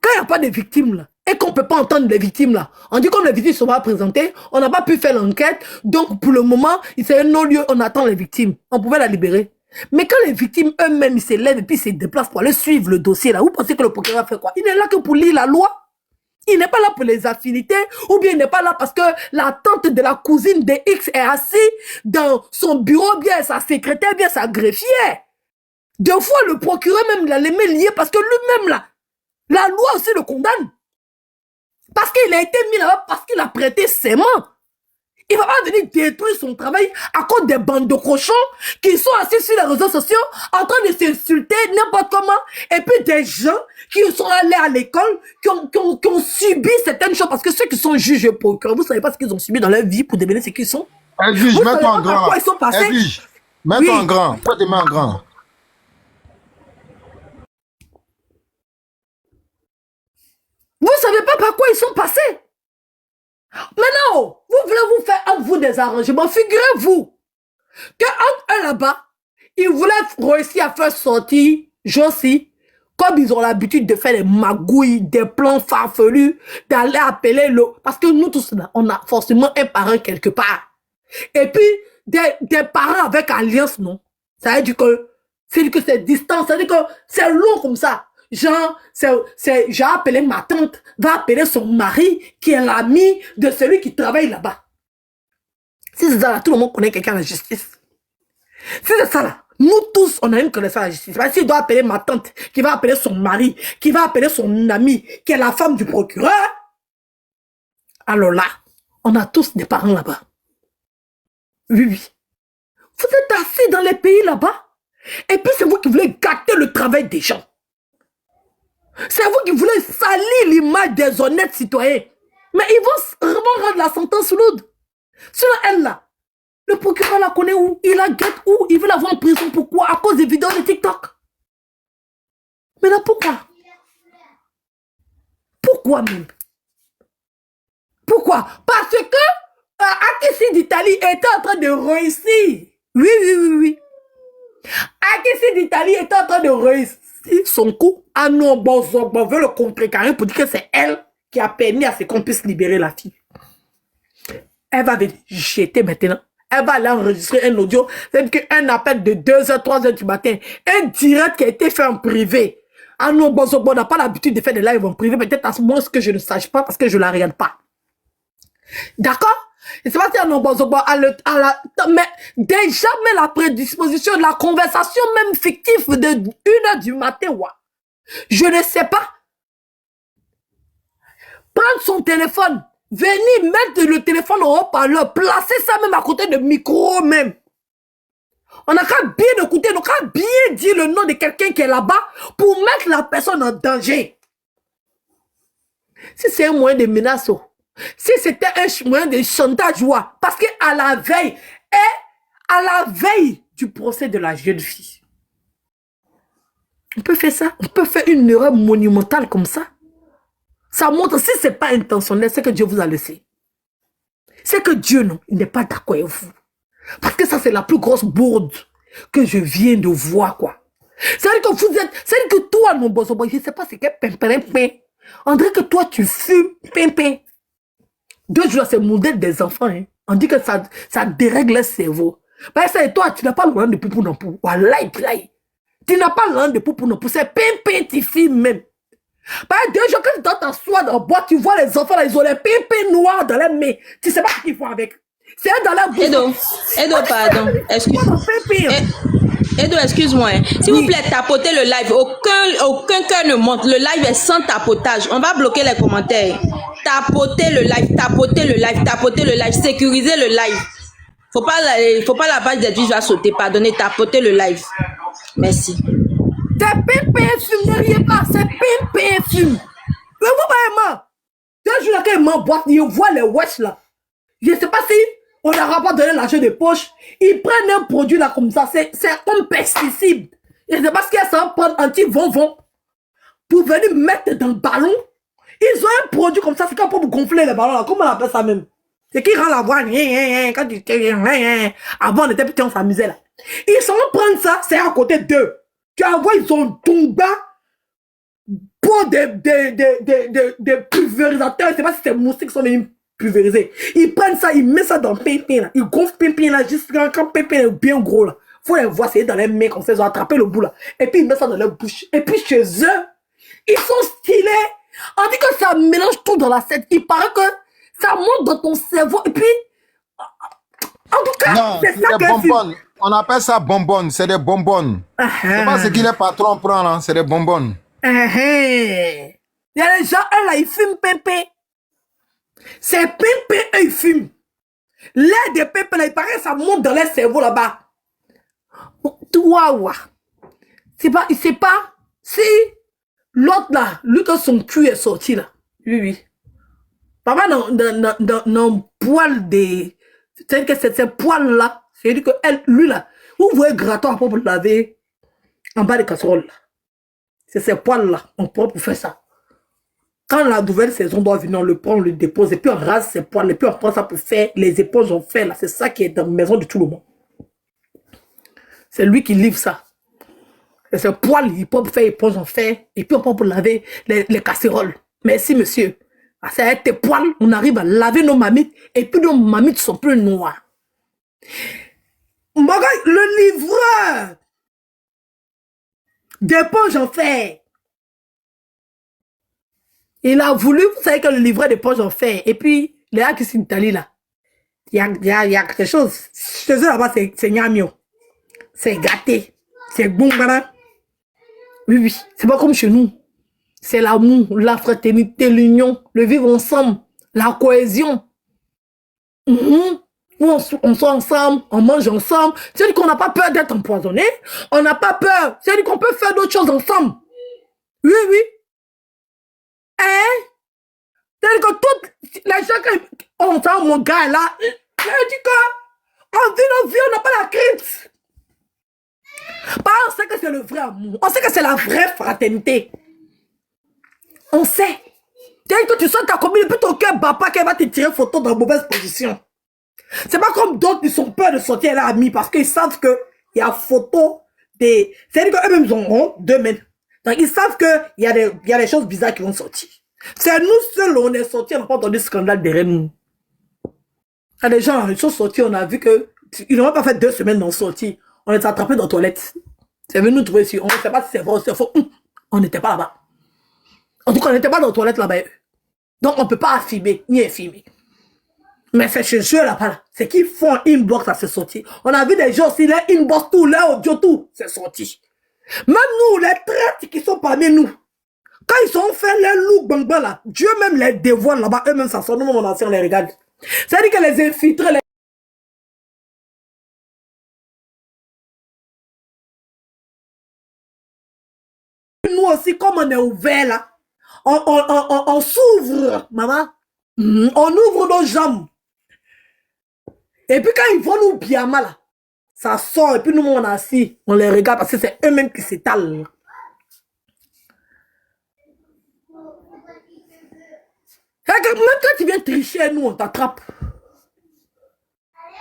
Quand il n'y a pas de victimes, là, et qu'on ne peut pas entendre les victimes, là, on dit comme les victimes ne sont pas présentées, on n'a pas pu faire l'enquête, donc pour le moment, c'est un non-lieu, on attend les victimes. On pouvait la libérer. Mais quand les victimes eux-mêmes, ils se lèvent et puis ils se déplacent pour aller suivre le dossier, là, vous pensez que le procureur fait quoi? Il n'est là que pour lire la loi. Il n'est pas là pour les affinités, ou bien il n'est pas là parce que la tante de la cousine de X est assise dans son bureau, bien sa secrétaire, bien sa greffière. Deux fois, le procureur même l'a aimé lié parce que lui-même, là, la loi aussi le condamne. Parce qu'il a été mis là-bas, parce qu'il a prêté serment. Il ne va pas venir détruire son travail à cause des bandes de cochons qui sont assis sur les réseaux sociaux en train de s'insulter n'importe comment. Et puis des gens qui sont allés à l'école, qui ont subi certaines choses. Parce que ceux qui sont juges et procureurs, vous ne savez pas ce qu'ils ont subi dans leur vie pour devenir ce qu'ils sont. Edwige, mets-toi en grand. Edwige, mets-toi en grand. Toi, tes mains en grand. Vous ne savez pas par quoi ils sont passés. Maintenant, vous voulez vous faire entre vous des arrangements. Figurez-vous qu'un là-bas, ils voulaient réussir à faire sortir Josie, comme ils ont l'habitude de faire des magouilles, des plans farfelus, d'aller appeler le... Parce que nous tous, là, on a forcément un parent quelque part. Et puis, des parents avec alliance, non. Ça veut dire que c'est distant, ça veut dire que c'est long comme ça. Genre, j'ai appelé ma tante, va appeler son mari, qui est l'ami de celui qui travaille là-bas. Si c'est ça là, tout le monde connaît quelqu'un à la justice. Si c'est ça là, nous tous, on a une connaissance à la justice. S'il doit appeler ma tante, qui va appeler son mari, qui va appeler son ami, qui est la femme du procureur, alors là, on a tous des parents là-bas. Oui, oui. Vous êtes assis dans les pays là-bas, et puis c'est vous qui voulez gâter le travail des gens. C'est vous qui voulez salir l'image des honnêtes citoyens. Mais ils vont vraiment rendre la sentence lourde. Sinon, elle là, le procureur la connaît où? Il la guette où? Il veut la voir en prison. Pourquoi? À cause des vidéos de TikTok. Mais là, pourquoi? Pourquoi même? Pourquoi? Parce que Akissi d'Italie était en train de réussir. Oui, oui, oui, oui. Akissi d'Italie était en train de réussir son coup. Ah non, bon, veut le contrecarrer pour dire que c'est elle qui a permis à ce qu'on puisse libérer la fille. Elle va venir jeter maintenant. Elle va aller enregistrer un audio. C'est-à-dire qu'un appel de 2h, 3h du matin. Un direct qui a été fait en privé. Ah non, bon, on n'a pas l'habitude de faire des lives en privé. Peut-être à ce moment que je ne sache pas parce que je ne la regarde pas. D'accord? Et c'est pas si mais déjà, mais la prédisposition de la conversation même fictive de 1h du matin, ouais. Je ne sais pas. Prendre son téléphone, venir mettre le téléphone au haut-parleur, placer ça même à côté de micro même. On a qu'à bien écouter, on a qu'à bien dire le nom de quelqu'un qui est là-bas pour mettre la personne en danger. Si c'est un moyen de menace, si c'était un moyen de chantage, parce qu'à la veille du procès de la jeune fille, on peut faire ça, on peut faire une erreur monumentale comme ça. Ça montre, si ce n'est pas intentionnel, c'est que Dieu vous a laissé. C'est que Dieu, non, il n'est pas d'accord avec vous. Parce que ça, c'est la plus grosse bourde que je viens de voir, quoi. C'est-à-dire que vous êtes, c'est-à-dire que toi, mon boss, je ne sais pas c'est quel pain. On dirait que toi, tu fumes pain. 2 jours, c'est le modèle des enfants, hein. On dit que ça dérègle le cerveau. Ben, ça, toi, tu n'as pas le droit de poupou non plus. Wallahi, tu n'as pas le droit de poupou non plus. C'est pain, tu filmes même. Ben, 2 jours, quand tu t'assois dans la boîte, tu vois les enfants, là, ils ont les pain noirs dans les mains. Tu sais pas ce qu'ils font avec. C'est dans la bouche. Edo, pardon. Excuse-moi. Edo, excuse-moi. Hein. S'il vous plaît, tapotez le live. Aucun cœur ne monte. Le live est sans tapotage. On va bloquer les commentaires. Tapotez le live, tapotez le live, tapotez le live. Sécurisez le live. Faut pas la page des vues va sauter. Pardonnez, tapotez le live. Merci. C'est Pimpin fume, ne riez pas. C'est Pimpin fume. Mais vous voyez, deux jours là, quand il m'emboîte, il voit les wesh là. Je ne sais pas si on n'aura pas donné l'argent de poche. Ils prennent un produit là comme ça. C'est comme pesticide. Je ne sais pas ce qu'il y a, ça va prendre anti-von-von pour venir mettre dans le ballon. Ils ont un produit comme ça, c'est quand pour gonfler les ballons là. Comment on appelle ça même? C'est qui rend la voix. Quand tu... Avant, on était petit, on s'amusait là. Ils sont en prendre ça, c'est à côté d'eux. Tu vois, ils ont tombé pour des pulvérisateurs. Je ne sais pas si c'est moustiques qui sont venus pulvériser. Ils prennent ça, ils mettent ça dans le Pimpin là. Ils gonflent Pimpin là, juste quand Pimpin est bien gros là. Faut les voir, c'est dans les mains comme ça, ils ont attrapé le bout là. Et puis ils mettent ça dans leur bouche. Et puis chez eux, ils sont stylés. On dit que ça mélange tout dans la tête. Il paraît que ça monte dans ton cerveau. Et puis, en tout cas, c'est ça que bonbonnes. On appelle ça bonbonnes. C'est des bonbonnes. C'est pas ce que les patrons prennent, hein. C'est des bonbonnes. Il y a des gens, eux là, ils fument Pimpin. C'est Pimpin, eux, ils fument. L'air de Pimpin, là, il paraît que ça monte dans leur cerveau là-bas. Waouh. C'est pas, il sait pas si l'autre là, lui que son cul est sorti là. Oui. Papa dans le poil des... C'est-à-dire que c'est ces poils là. C'est-à-dire que elle, lui là, vous voyez grattoir pour laver en bas des casseroles. C'est ces poils là, on prend pour faire ça. Quand la nouvelle saison doit venir, on le prend, on le dépose, et puis on rase ses poils, et puis on prend ça pour faire les éponges on fait là. C'est ça qui est dans la maison de tout le monde. C'est lui qui livre ça. C'est ce poil, il peut faire éponge en fer, et puis on prend pour laver les casseroles. Merci, monsieur. C'est avec tes poils, on arrive à laver nos mamites, et puis nos mamites sont plus noires. Le livreur d'éponge en fer, il a voulu, vous savez que le livreur d'éponge en fer, et puis, les gars qui sont en Italie là, il y a quelque chose. Chez eux là-bas, c'est gnamio. C'est gâté. C'est bon, voilà. Oui. C'est pas comme chez nous. C'est l'amour, la fraternité, l'union, le vivre ensemble, la cohésion. On soit ensemble, on mange ensemble. C'est-à-dire qu'on n'a pas peur d'être empoisonné. On n'a pas peur. C'est-à-dire qu'on peut faire d'autres choses ensemble. Oui. C'est-à-dire que toutes les gens qui ont entendu mon gars là, il dit qu'on vit nos vies, on n'a pas la crise. On sait que c'est le vrai amour. On sait que c'est la vraie fraternité. On sait. C'est que tu sens ta copine, puis ton cœur bat pas qu'elle va te tirer photo dans une mauvaise position. C'est pas comme d'autres qui sont peur de sortir à l'amis parce qu'ils savent qu'il y a photo des... C'est-à-dire qu'eux-mêmes ont 2 mains. Donc ils savent qu'il y a des choses bizarres qui vont sortir. C'est nous seuls, on est sortis, on n'a pas entendu scandale derrière nous. Il y a des gens, ils sont sortis, on a vu que ils n'ont pas fait 2 semaines dans sortie. On les a attrapés dans la toilette. C'est venu nous trouver ici. On ne sait pas si c'est vrai ou c'est faux. On n'était pas là-bas. En tout cas, on n'était pas dans la toilette là-bas. Donc, on ne peut pas affirmer, ni infirmer. Mais c'est chez eux là-bas. Là. C'est qu'ils font un inbox à se sortir. On a vu des gens aussi, les inbox, tout, les audio, tout, c'est sorti. Même nous, les traites qui sont parmi nous, quand ils ont fait les loups bang là, Dieu même les dévoile là-bas, eux-mêmes, ça sort, nous, mon ancien, on les regarde. C'est-à-dire que les infiltrés, nous aussi, comme on est ouvert là, on s'ouvre, maman. On ouvre nos jambes. Et puis quand ils vont nous bien mal, ça sort. Et puis nous, on est assis. On les regarde parce que c'est eux-mêmes qui s'étalent. Même quand tu viens tricher à nous, on t'attrape.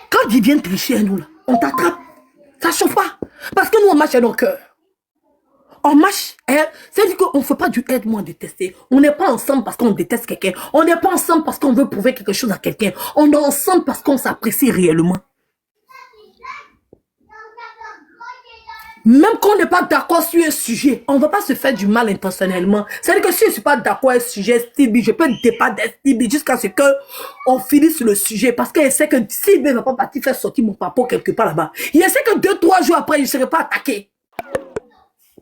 Quand tu viens tricher à nous, là, on t'attrape. Ça ne chauffe pas. Parce que nous, on marche à nos cœurs. On marche, c'est-à-dire qu'on ne fait pas du aide-moi détester. On n'est pas ensemble parce qu'on déteste quelqu'un. On n'est pas ensemble parce qu'on veut prouver quelque chose à quelqu'un. On est ensemble parce qu'on s'apprécie réellement. Même quand on n'est pas d'accord sur un sujet, on ne va pas se faire du mal intentionnellement. C'est-à-dire que si je ne suis pas d'accord avec un sujet, Stevie, je peux dépasser Stevie jusqu'à ce qu'on finisse sur le sujet. Parce qu'il sait que Stevie ne va pas partir faire sortir mon papa quelque part là-bas. Il sait que 2-3 jours après, je ne serai pas attaqué.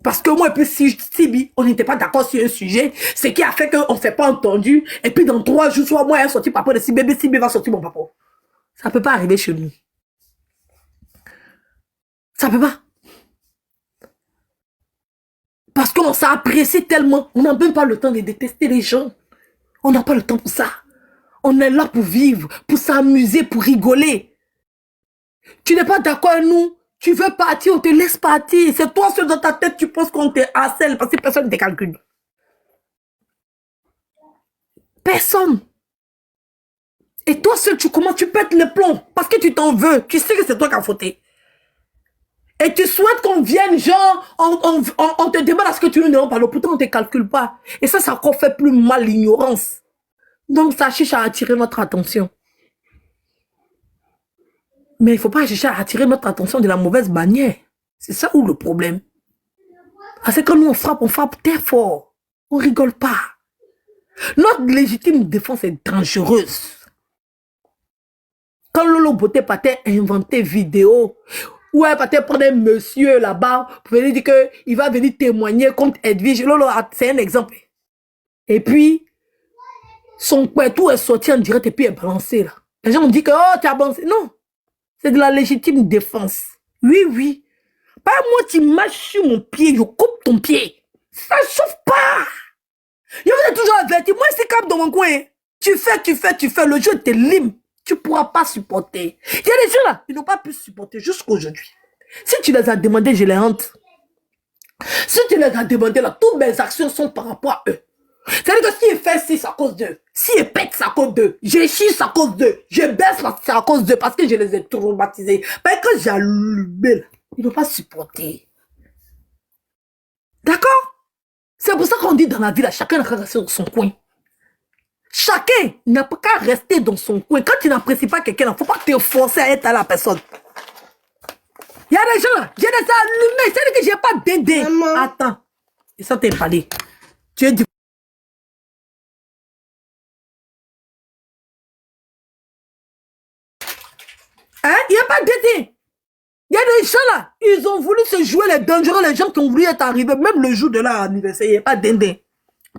Parce que moi et puis Stevie, on n'était pas d'accord sur un sujet. Ce qui a fait qu'on ne s'est pas entendu. Et puis dans 3 jours, soit moi, elle a sorti papa de Stevie va sortir mon papa. Ça ne peut pas arriver chez nous. Ça ne peut pas. Parce qu'on s'est apprécié tellement. On n'a même pas le temps de détester les gens. On n'a pas le temps pour ça. On est là pour vivre, pour s'amuser, pour rigoler. Tu n'es pas d'accord avec nous. Tu veux partir, on te laisse partir. C'est toi seul dans ta tête, tu penses qu'on te harcèle parce que personne ne te calcule. Personne. Et toi seul, tu pètes les plombs parce que tu t'en veux. Tu sais que c'est toi qui as fauté. Et tu souhaites qu'on vienne, genre, on te demande à ce que tu nous demandes, alors pourtant on ne te calcule pas. Et ça encore fait plus mal l'ignorance. Donc ça cherche à attirer notre attention. Mais il ne faut pas chercher à attirer notre attention de la mauvaise manière. C'est ça où le problème. Parce que quand nous on frappe très fort. On ne rigole pas. Notre légitime défense est dangereuse. Quand Lolo Beauté partait inventer vidéo, ou elle partait prendre un monsieur là-bas pour venir dire qu'il va venir témoigner contre Edwige. Lolo, c'est un exemple. Et puis, son tout est sorti en direct et puis est balancé là. Les gens ont dit que, oh, tu as balancé. Non. C'est de la légitime défense. Oui, oui. Pas moi, tu marches sur mon pied, je coupe ton pied. Ça ne chauffe pas. Je vous ai toujours averti. Moi, c'est comme dans mon coin. Tu fais. Le jeu te lime. Tu ne pourras pas supporter. Il y a des gens là, ils n'ont pas pu supporter jusqu'aujourd'hui. Si tu les as demandés, je les hante. Si tu les as demandés là, toutes mes actions sont par rapport à eux. C'est-à-dire que s'ils font 6 à cause d'eux, s'ils pètent, c'est à cause d'eux, je chie à cause d'eux, je baisse, c'est à cause d'eux, parce que je les ai traumatisés. Mais quand j'ai allumé là, ils n'ont pas supporté. D'accord? C'est pour ça qu'on dit dans la vie là, chacun n'a qu'à rester dans son coin. Chacun n'a pas qu'à rester dans son coin. Quand tu n'apprécies pas quelqu'un, il ne faut pas te forcer à être à la personne. Il y a des gens là, j'ai des allumés, c'est-à-dire que je n'ai pas d'aider. Attends, et ça t'est parlé. Tu es du... Hein? Il n'y a pas d'aider. Il y a des gens là, ils ont voulu se jouer les dangereux, les gens qui ont voulu être arrivés, même le jour de leur anniversaire, il n'y a pas d'aider.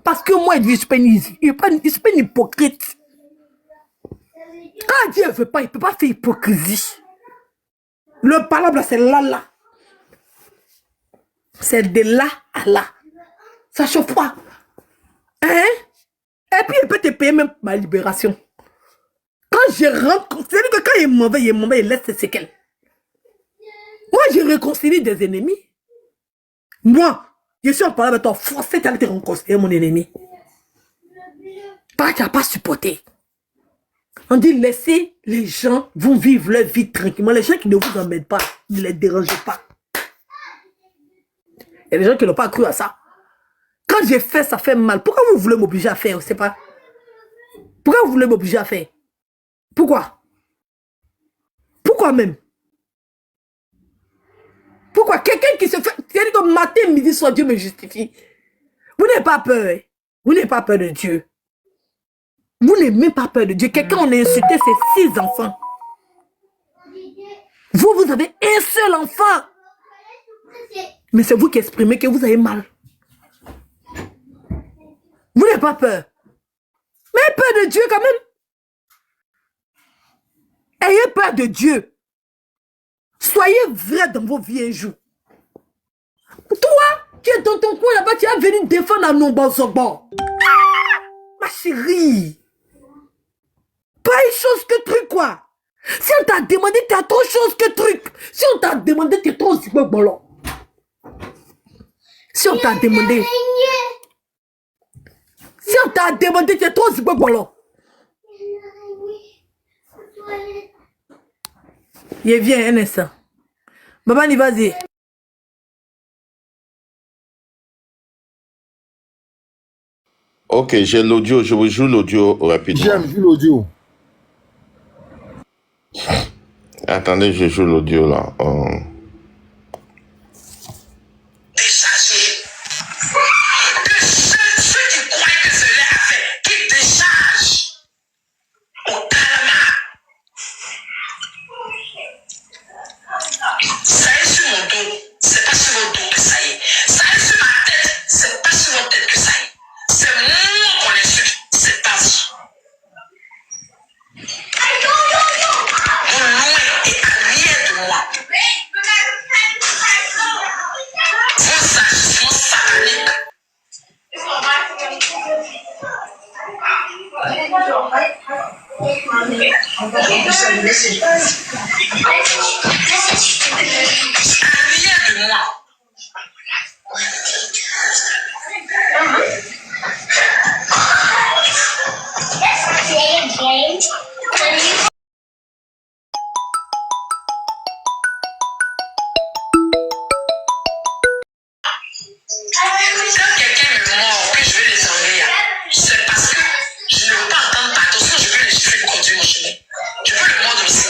Parce que moi, je suis pas une hypocrite. Quand Dieu ne veut pas, il ne peut pas faire hypocrisie. Le parable, c'est là. C'est de là à là. Ça chauffe pas. Hein? Et puis, il peut te payer même ma libération. Quand je rentre, c'est-à-dire que quand il m'en va, il laisse ses séquelles. Moi, je réconcilie des ennemis. Moi, je suis en parlant avec toi, forcé d'aller te réconcilier mon ennemi. Parce que tu n'as pas supporté. On dit laissez les gens vont vivre leur vie tranquillement. Les gens qui ne vous emmènent pas, ne les dérangez pas. Il y a des gens qui n'ont pas cru à ça. Quand j'ai fait, ça fait mal. Pourquoi vous voulez m'obliger à faire? Je ne sais pas. Pourquoi vous voulez m'obliger à faire? Pourquoi? Pourquoi même? Pourquoi? Quelqu'un qui se fait... C'est-à-dire que matin, midi, soir, Dieu me justifie. Vous n'avez pas peur. Vous n'avez pas peur de Dieu. Vous n'avez même pas peur de Dieu. Quelqu'un, on a insulté ses 6 enfants. Vous avez un seul enfant. Mais c'est vous qui exprimez que vous avez mal. Vous n'avez pas peur. Mais peur de Dieu quand même. Ayez peur de Dieu. Soyez vrai dans vos vies un jour. Toi, tu es dans ton coin là-bas, tu es venu défendre à Nombanzoban. Ah, ma chérie. Pas une chose que truc, quoi. Si on t'a demandé, tu as trop chose que truc. Si on t'a demandé, tu es trop bon. Si on t'a demandé. Si on t'a demandé, tu es trop bon. Il vient un instant. Babani, vas-y. Ok, j'ai l'audio. Je vous joue l'audio rapidement. J'aime vu l'audio. Attendez, je joue l'audio là. loin et arrière de moi. Vos agissements sataniques. Arrière de moi. Quand quelqu'un me mord, que je vais les enlever, c'est parce que je ne veux pas entendre pardon, sinon je vais les gifler pour continuer mon chemin. Je peux le mordre aussi.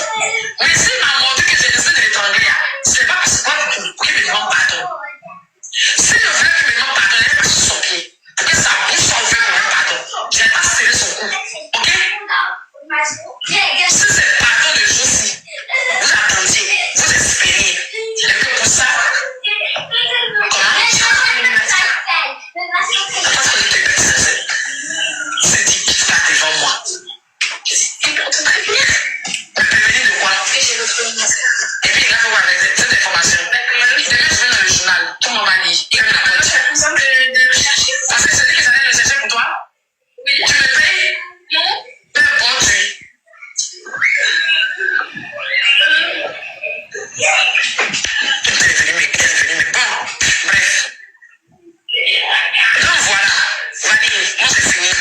Mais s'il m'a mordu que j'ai décidé de l'étrangler, c'est pas parce qu'il me demande pardon. S'il ne voulait qu'il me demande pardon, il n'allait pas sur son pied. Pour que sa bouche soit ouverte pour me pardon. Je n'allais pas serrer son cou. Ok? Si c'est pardon le jour-ci, vous attendiez, vous espériez. Et que pour ça, c'est dit qu'il va devant moi. Il porte très bien. Mais prévenir de quoi? Et puis il a fait voir avec cette information. Demain je vais dans le journal, tout le monde va lire. Il va me la prendre. De rechercher. Parce que c'est dit que ça allait le chercher pour toi? Oui. Tu me payes? Non. Peu importe. Elle est venue, mais bon. Bref. Donc voilà, Vanille, moi j'ai fini.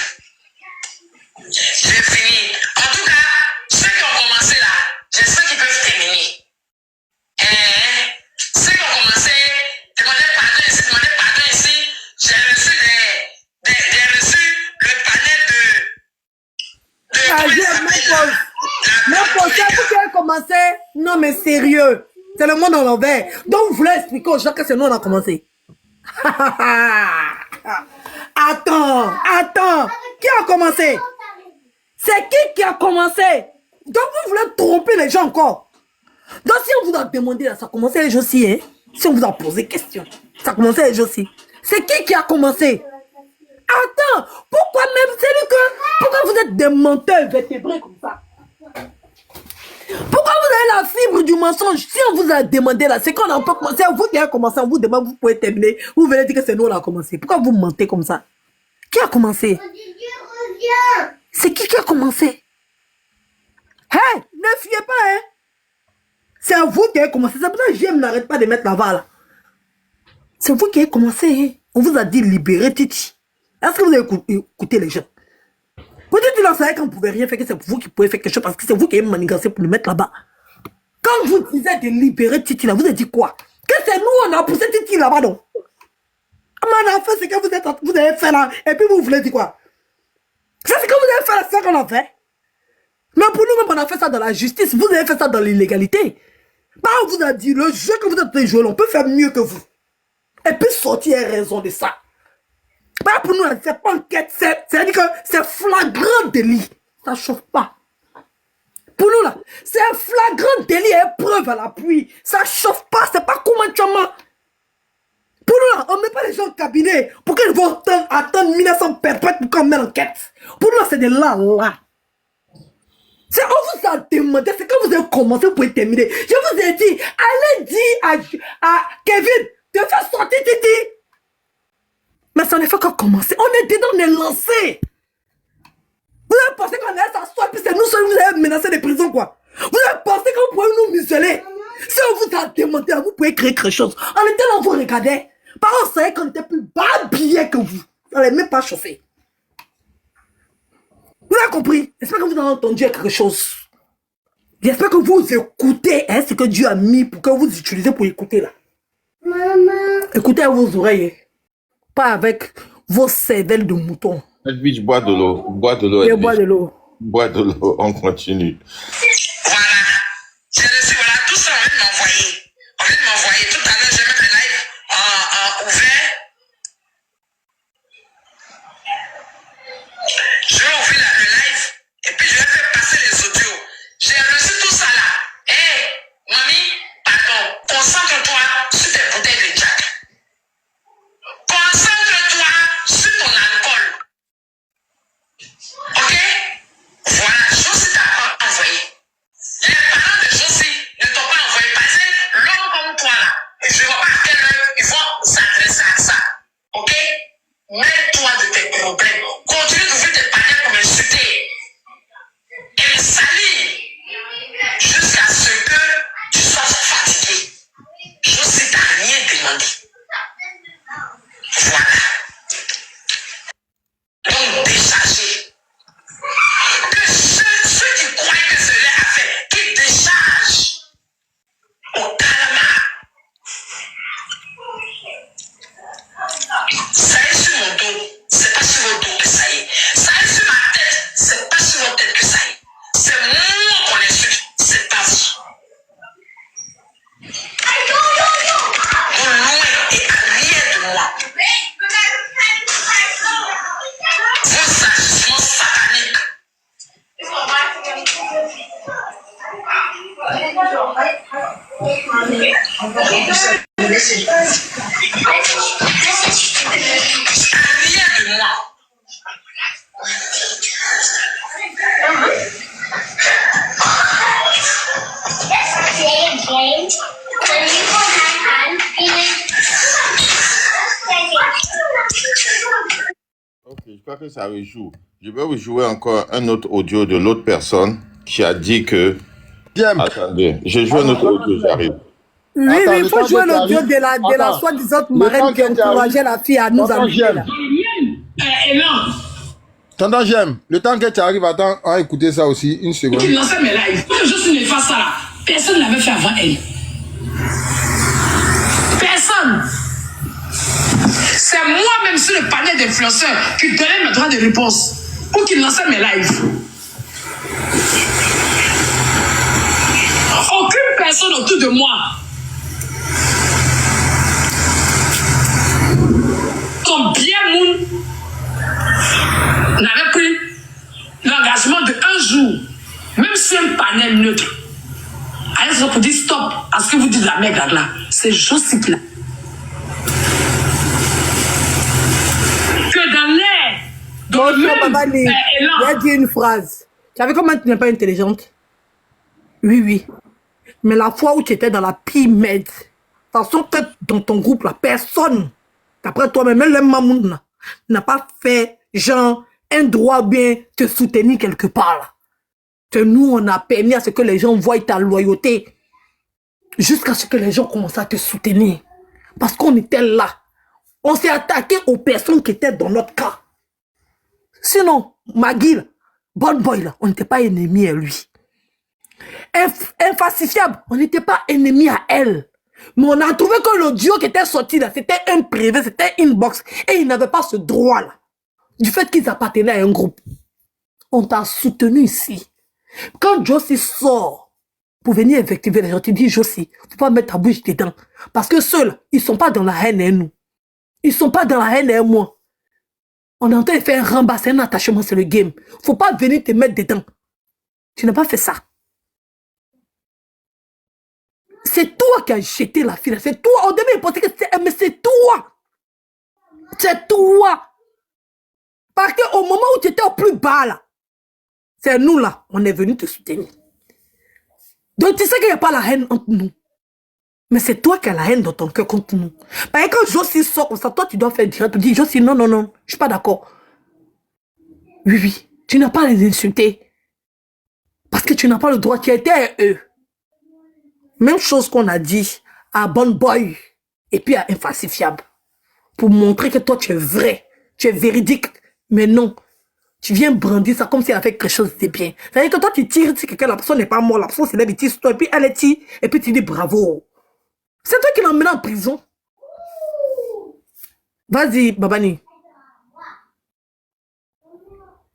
J'ai fini. En tout cas, ceux qui ont commencé là, j'espère qu'ils peuvent terminer. Ceux qui ont commencé, demander pardon ici, j'ai reçu le panel Mon pote, c'est vous qui avez commencé. Non mais sérieux, c'est le monde en l'envers. Donc vous voulez expliquer aux gens que c'est nous on a commencé. Attends, qui a commencé? C'est qui a commencé? Donc vous voulez tromper les gens encore. Donc si on vous a demandé là, ça a commencé les jours aussi, hein? Si on vous a posé question, ça a commencé les jours aussi. C'est qui a commencé? Attends, pourquoi même c'est lui que... Pourquoi vous êtes des menteurs vertébrés comme ça? Pourquoi vous avez la fibre du mensonge? Si on vous a demandé là, c'est qu'on a pas commencé. C'est vous qui avez commencé, on vous demande, vous pouvez terminer. Vous venez dire que c'est nous on a commencé. Pourquoi vous mentez comme ça? Qui a commencé? C'est qui a commencé? Hé, ne fiez pas, hein? C'est vous qui avez commencé. C'est pour ça que j'aime n'arrête pas de mettre la balle. C'est vous qui avez commencé, hein? On vous a dit libérer Titi. Est-ce que vous avez écouté les gens? Quand tu l'as savez qu'on ne pouvait rien faire, que c'est vous qui pouvez faire quelque chose parce que c'est vous qui avez manigancé pour le mettre là-bas. Quand vous disiez de libérer Titi là, vous avez dit quoi? Que c'est nous, on a poussé Titi là-bas, non? On a fait ce que vous avez fait là, et puis vous voulez dire quoi? C'est ce que vous avez fait là, c'est ça qu'on a fait. Mais pour nous-mêmes, on a fait ça dans la justice, vous avez fait ça dans l'illégalité. Bah, on vous a dit, le jeu que vous êtes joué, on peut faire mieux que vous. Et puis sortir raison de ça. Bah, pour nous, c'est pas enquête, c'est-à-dire que c'est flagrant délit. Ça chauffe pas. Pour nous, là, c'est un flagrant délit et preuve à l'appui. Ça chauffe pas, c'est pas comment tu m'as. Pour nous, là, on ne met pas les gens au cabinet pour qu'ils vont attendre 1900 perpètes pour qu'on mette l'enquête. Pour nous, c'est de là. C'est on vous a demandé, c'est quand vous avez commencé, vous pouvez terminer. Je vous ai dit, allez dire à Kevin de faire sortir Titi. Mais ça ne fait que commencer. On est dedans, on est lancé. Vous avez pensé qu'on allait s'asseoir, puis c'est nous seuls, vous avez menacé les prisons, quoi. Vous avez pensé que vous pouvez nous museler. Si on vous a demandé, vous pouvez créer quelque chose. On était là, on vous regardait. Par contre, on savait qu'on était plus babillés que vous. On n'allait même pas chauffer. Vous avez compris? J'espère que vous avez entendu quelque chose. J'espère que vous écoutez ce que Dieu a mis pour que vous utilisez pour écouter là. Maman. Écoutez à vos oreilles. Pas avec vos cervelles de mouton. Edwige, bois de l'eau. Bois de l'eau. Bois de l'eau. Bois de l'eau, on continue. Voilà. J'ai reçu, voilà, tout ça, on vient de m'envoyer. On vient de m'envoyer. Tout à l'heure, je vais mettre le live en ouvert. Je vais ouvrir le live et puis je vais faire passer les audios. J'ai reçu tout ça là. Hé, mamie, pardon, concentre-toi sur tes bouteilles de Jack. Concentre-toi sur ton alcool. Ok? Voilà, chose ta Ok, je crois que ça rejoue. Je vais vous jouer encore un autre audio de l'autre personne qui a dit que... Attendez, je joue un autre audio, j'arrive. Oui, mais il faut jouer l'audio de la soi-disant marraine qui encourageait la fille à nous amener là. Tonton J'aime, le temps que tu arrives, attends, on va écouter ça aussi, une seconde. Qui lançait mes lives. Quand je suis néfaste ça là, personne ne l'avait fait avant elle. Personne. C'est moi-même sur le panel d'influenceurs qui donnais mes droits de réponse ou qui lançait mes lives. Aucune personne autour de moi comme bien moun n'avait pris l'engagement de un jour, même si un panel neutre, allez se pour dire stop à ce que vous dites la merde là. C'est juste là. Que dans l'air, dans le même élan. Il a dit une phrase. Tu savais comment tu n'es pas intelligente? Oui, oui. Mais la fois où tu étais dans la pire merde, de toute façon, dans ton groupe, là, personne, d'après toi-même, même le mamoun n'a pas fait, genre, un droit bien te soutenir quelque part, là. Que nous, on a permis à ce que les gens voient ta loyauté, jusqu'à ce que les gens commencent à te soutenir. Parce qu'on était là. On s'est attaqué aux personnes qui étaient dans notre cas. Sinon, Magui, bon boy, là, on n'était pas ennemis à lui. Infalsifiable, on n'était pas ennemis à elle. Mais on a trouvé que l'audio qui était sorti là, c'était un privé, c'était inbox. Et ils n'avaient pas ce droit-là. Du fait qu'ils appartenaient à un groupe. On t'a soutenu ici. Quand Josie sort pour venir invectiver les gens, tu dis Josie, faut pas mettre ta bouche dedans. Parce que ceux-là, ils sont pas dans la haine et nous. Ils sont pas dans la haine et moi. On est en train de faire un rembassé, un attachement, c'est le game. Faut pas venir te mettre dedans. Tu n'as pas fait ça. C'est toi qui as jeté la fille. C'est toi. Au début, il pensait que c'était... Mais c'est toi. C'est toi. Parce qu'au moment où tu étais au plus bas, là, c'est nous, là, on est venu te soutenir. Donc, tu sais qu'il n'y a pas la haine entre nous. Mais c'est toi qui as la haine dans ton cœur contre nous. Parce que quand Josie sort comme ça, toi, tu dois faire direct. Tu dis, Josie, non, non, non, je suis pas d'accord. Oui, oui, tu n'as pas à les insulter. Parce que tu n'as pas le droit. Tu étais à eux. Même chose qu'on a dit à Bon Boy et puis à Infalsifiable. Pour montrer que toi, tu es vrai. Tu es véridique. Mais non. Tu viens brandir ça comme si elle a fait quelque chose de bien. C'est-à-dire que toi, tu tires si quelqu'un, la personne n'est pas morte, la personne s'est lève, il tire sur toi, et puis elle est tire, et puis tu dis bravo. C'est toi qui l'emmènes en prison. Vas-y, Babani.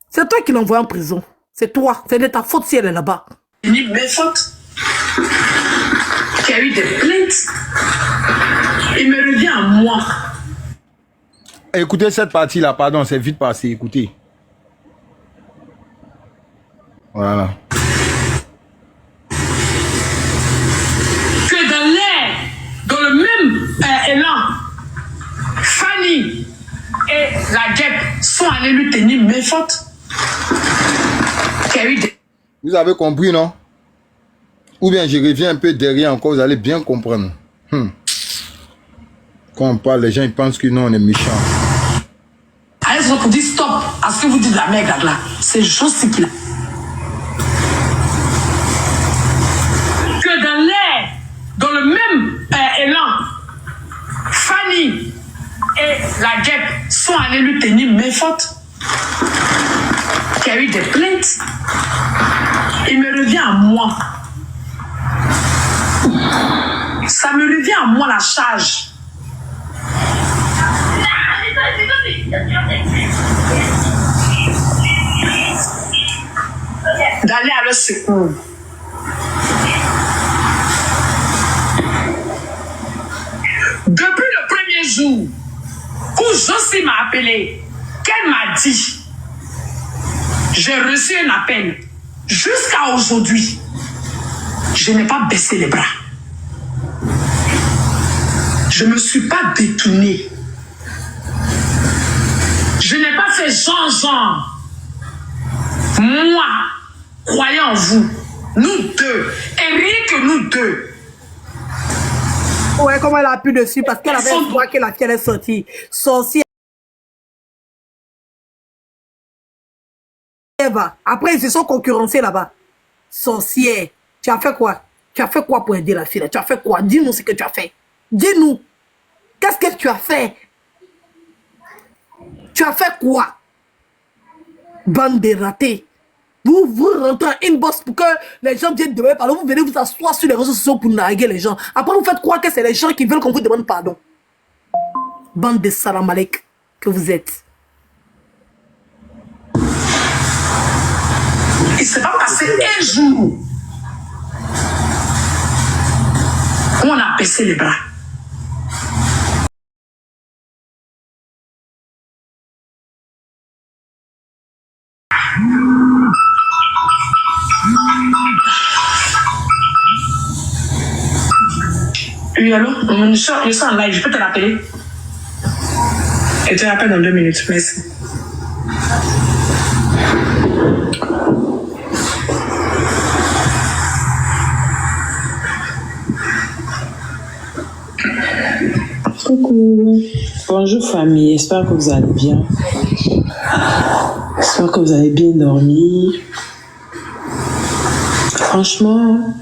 C'est toi qui l'envoie en prison. C'est toi. C'est de ta faute si elle est là-bas. Ni mes fautes. Qui a eu des plaintes. Il me revient à moi. Écoutez cette partie-là, pardon, c'est vite passé, écoutez. Voilà. Que dans l'air, dans le même élan, Fanny et la guêpe sont allés lui tenir mes fautes. Qui a eu des... Vous avez compris, non? Ou bien je reviens un peu derrière encore, vous allez bien comprendre. Quand on parle, les gens ils pensent que nous on est méchants. Allez, je vous dis stop à ce que vous dites la merde là. C'est juste qui là. Que dans l'air, dans le même élan, Fanny et la guêpe sont allés lui tenir mes fautes. Qui a eu des plaintes. Il me revient à moi. Ça me revient à moi la charge. D'aller à leur secours. Depuis le premier jour où Josie m'a appelé, qu'elle m'a dit, j'ai reçu un appel jusqu'à aujourd'hui. je n'ai pas baissé les bras. Je ne me suis pas détournée. Je n'ai pas fait genre. Moi, croyant en vous, nous deux, et rien que nous deux. Ouais, comment elle a pu dessus parce qu'elle avait espoir que la fille allait sortir. Sorcière. Après, ils se sont concurrencés là-bas. Sorcière. Tu as fait quoi? Tu as fait quoi pour aider la fille là? Tu as fait quoi? Dis-nous ce que tu as fait. Dis-nous. Qu'est-ce que tu as fait? Tu as fait quoi? Bande de ratés. Vous rentrez en inbox pour que les gens viennent demain parler. Vous venez vous asseoir sur les réseaux sociaux pour narguer les gens. Après, vous faites croire que c'est les gens qui veulent qu'on vous demande pardon. Bande de salamalek que vous êtes. Il ne s'est pas passé un jour où on a baissé les bras. Oui, allô? Je suis en live, je peux te rappeler? Et tu rappelles dans 2 minutes, merci. Coucou, bonjour famille, j'espère que vous allez bien. J'espère que vous avez bien dormi. Franchement,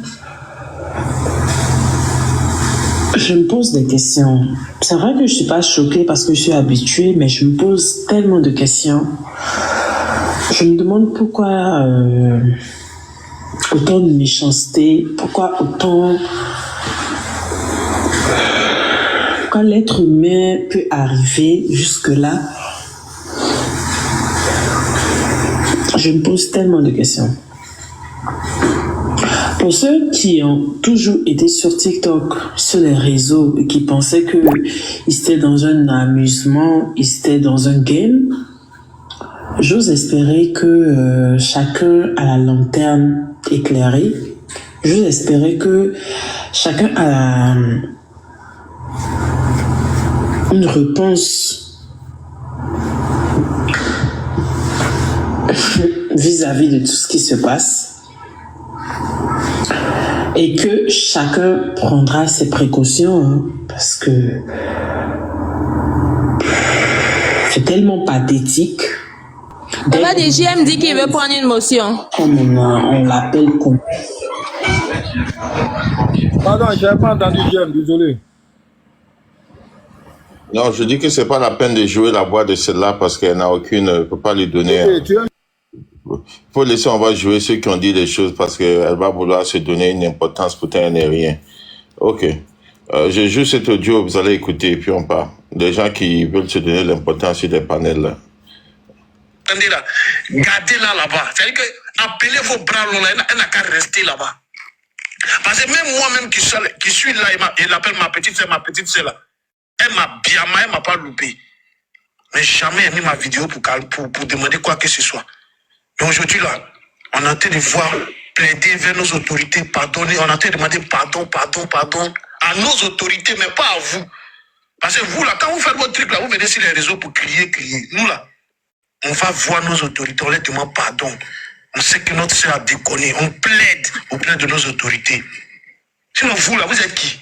je me pose des questions. C'est vrai que je ne suis pas choquée parce que je suis habituée, mais je me pose tellement de questions. Je me demande pourquoi autant de méchanceté, pourquoi l'être humain peut arriver jusque-là. Je me pose tellement de questions. Pour ceux qui ont toujours été sur TikTok, sur les réseaux, et qui pensaient qu'ils étaient dans un amusement, ils étaient dans un game, j'ose espérer que chacun a la lanterne éclairée. J'ose espérer que chacun a une réponse vis-à-vis de tout ce qui se passe et que chacun prendra ses précautions, hein, parce que c'est tellement pathétique. Papa DGM dit qu'il veut prendre une motion. Comme on l'appelle comme... Pardon, je n'avais pas entendu GM, désolé. Non, je dis que c'est pas la peine de jouer la voix de celle-là parce qu'elle n'a aucune, ne peut pas lui donner. Faut laisser, on va jouer ceux qui ont dit des choses parce qu'elle va vouloir se donner une importance pour rien et rien. Ok. J'ai juste cet audio, vous allez écouter et puis on part. Des gens qui veulent se donner l'importance sur des panels là. Attendez là, gardez-la là-bas. C'est-à-dire que appelez vos bras longs là, elle n'a qu'à rester là-bas. Parce que même moi-même qui suis là, il appelle ma petite soeur là. Elle m'a bien, elle m'a pas loupé. Mais jamais elle a mis ma vidéo pour demander quoi que ce soit. Mais aujourd'hui là, on est en train de voir plaider vers nos autorités, pardonner, on est en train de demander pardon à nos autorités, mais pas à vous. Parce que vous là, quand vous faites votre truc là, vous venez sur les réseaux pour crier. Nous là, on va voir nos autorités, on leur demande pardon. On sait que notre soeur a déconné, on plaide auprès de nos autorités. Sinon vous là, vous êtes qui?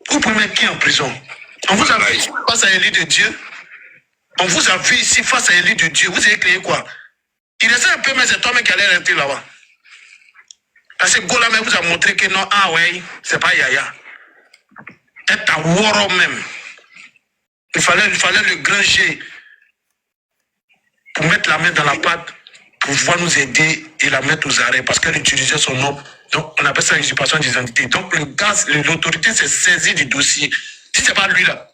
Vous pouvez mettre qui en prison? On vous a vu ici face à l'élu de Dieu. On vous a vu ici face à l'élu de Dieu. Vous avez créé quoi? Il essaie un peu, mais c'est toi-même qui allait rentrer là-bas. Parce que Gola vous a montré que non, ah ouais, c'est pas Yaya. Être à Woro même. Il fallait le grand G pour mettre la main dans la pâte, pour pouvoir nous aider et la mettre aux arrêts parce qu'elle utilisait son nom. Donc, on appelle ça usurpation d'identité. Donc, l'autorité s'est saisie du dossier. Si c'est pas lui là,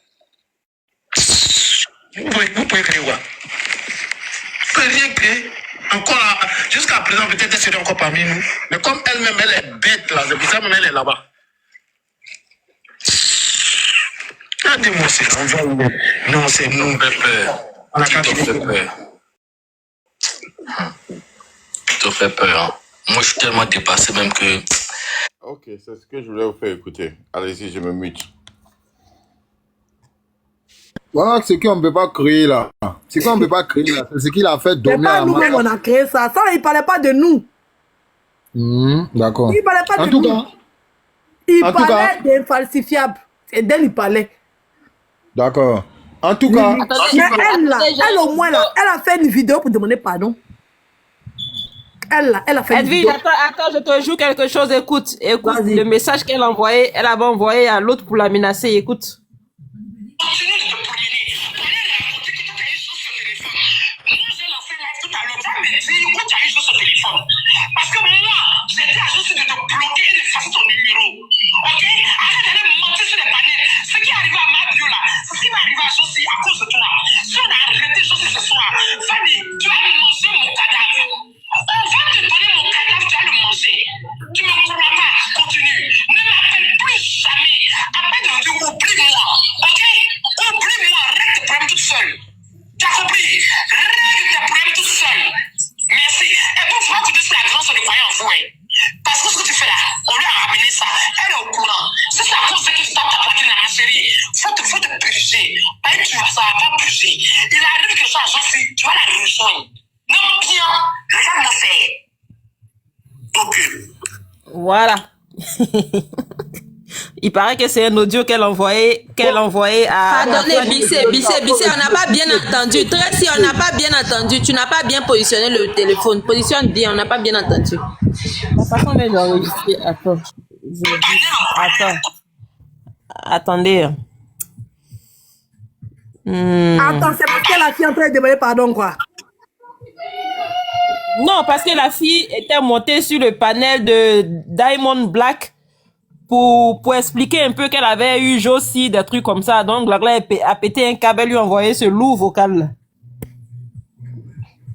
vous pouvez créer quoi? Vous pouvez rien créer. Encore là, jusqu'à présent, peut-être elle serait encore parmi nous. Mais comme elle-même, elle est bête là, c'est pour ça même elle est là-bas. Regardez-moi, c'est là. Non, c'est nous. On a qu'à fait peur. Ça fait peur. Hein. Moi, je suis tellement dépassé même que Ok, c'est ce que je voulais vous faire écouter. Allez-y, je me mute. Voilà ce qu'on ne peut pas créer là. Ce qu'on ne peut pas créer là, c'est ce qu'il a fait C'est donner pas à nous-mêmes on a créé ça. Ça, il ne parlait pas de nous. D'accord. Il ne parlait pas En de tout nous. cas, Il en tout parlait d'infalsifiables. C'est d'elle il parlait. d'accord. En tout cas, Mais elle, là, elle au moins, là, elle a fait une vidéo pour demander pardon. Elle, là, elle a fait une Edwige, vidéo. attends, je te joue quelque chose. Écoute le message qu'elle a envoyé. Elle avait envoyé à l'autre pour la menacer. Écoute. Continue de te promener. Prenez raconter que toi, tu as eu sur ce téléphone. Moi, j'ai lancé live tout à l'heure. Tu as me dit pourquoi tu as eu sur ce téléphone. Parce que moi, j'ai dit à Josie de te bloquer et d'effacer ton numéro. Ok? Arrête d'aller me mentir sur les panels. Ce qui est arrivé à ma bio là, c'est ce qui va arriver à Josie à cause de toi. Si on a arrêté Josie ce soir, Fanny, tu vas me manger mon cadavre. On va te donner mon cadavre, tu vas le manger. Tu me crois pas? Continue. Ne m'appelle plus jamais. Appelle de dire oublie-moi. Ok? Oublie-moi. Règle tes problèmes toute seule. Tu as compris? Règle tes problèmes toute seule. Merci. Et pour voir que c'est la grande de croyance en vous. Parce que ce que tu fais là, on lui a ramené ça. Elle est au courant. Si c'est à cause de que tu tapes ta plaquette dans la série, faut te purger. Bah, ça va pas purger. Il arrive que ça, j'en suis, tu vas la rejoindre. Non, bien, regarde-moi faire. Ok. Voilà. Il paraît que c'est un audio qu'elle envoyait à... Pardonnez, Bissé, on n'a pas bien entendu. Tracy, on n'a pas bien entendu. Tu n'as pas bien positionné le téléphone. Positionne bien, on n'a pas bien entendu. La façon de l'enregistrer, attends. Attendez. Attends, c'est parce que la fille est en train de demander pardon, quoi. Non, parce que la fille était montée sur le panel de Diamond Black pour expliquer un peu qu'elle avait eu Josie, des trucs comme ça. Donc, la gla a pété un câble, lui a envoyé ce lourd vocal.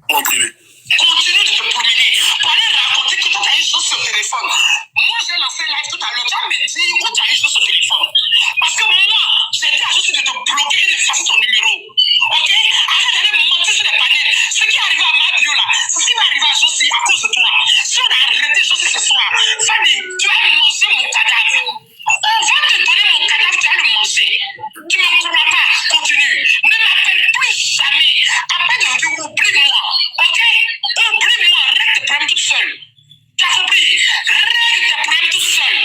Continue de te promener. Pour aller raconter que toi, tu as eu juste ce téléphone. Moi, j'ai lancé live tout à l'heure. Tu as me dit où tu as eu juste ce téléphone. Parce que moi, j'ai dit à Josie de te bloquer et d'effacer ton numéro. Ok? Arrête d'aller me mentir sur les panels. Ce qui est arrivé à ma bio là, c'est ce qui va arriver à Josie à cause de toi. Si on a arrêté Josie ce soir, Fanny, tu vas me manger mon cadavre. On va te donner mon cadavre, tu vas le manger. Tu me crois pas? Continue. Ne m'appelle plus jamais. Appelle de dire oublie-moi. Ok? Oublie-moi. Règle tes problèmes toute seule. Tu as compris? Règle tes problèmes toute seule.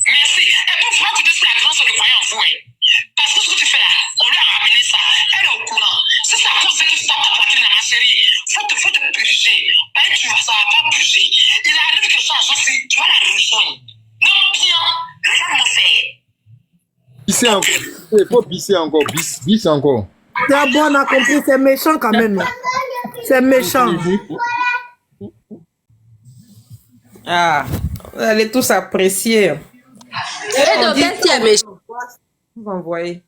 Merci. Et pour voir que c'est la grande de croyance en vous. Parce que ce que tu fais là, on lui a ramené ça. Elle est au courant. Si c'est à cause de que tu tapes ta plaquette dans la série, faut te purger. Ben, ça va pas purger. Il arrive que ça, tu vas la rejoindre. Non, bien, regarde-moi faire. bisser encore. Il faut bisser encore. Bisser encore. C'est bon, on a compris. C'est méchant quand même. Là. C'est méchant. Ah, vous allez tous apprécier. Et donc, qu'est-ce qui est méchant? Vous envoyez.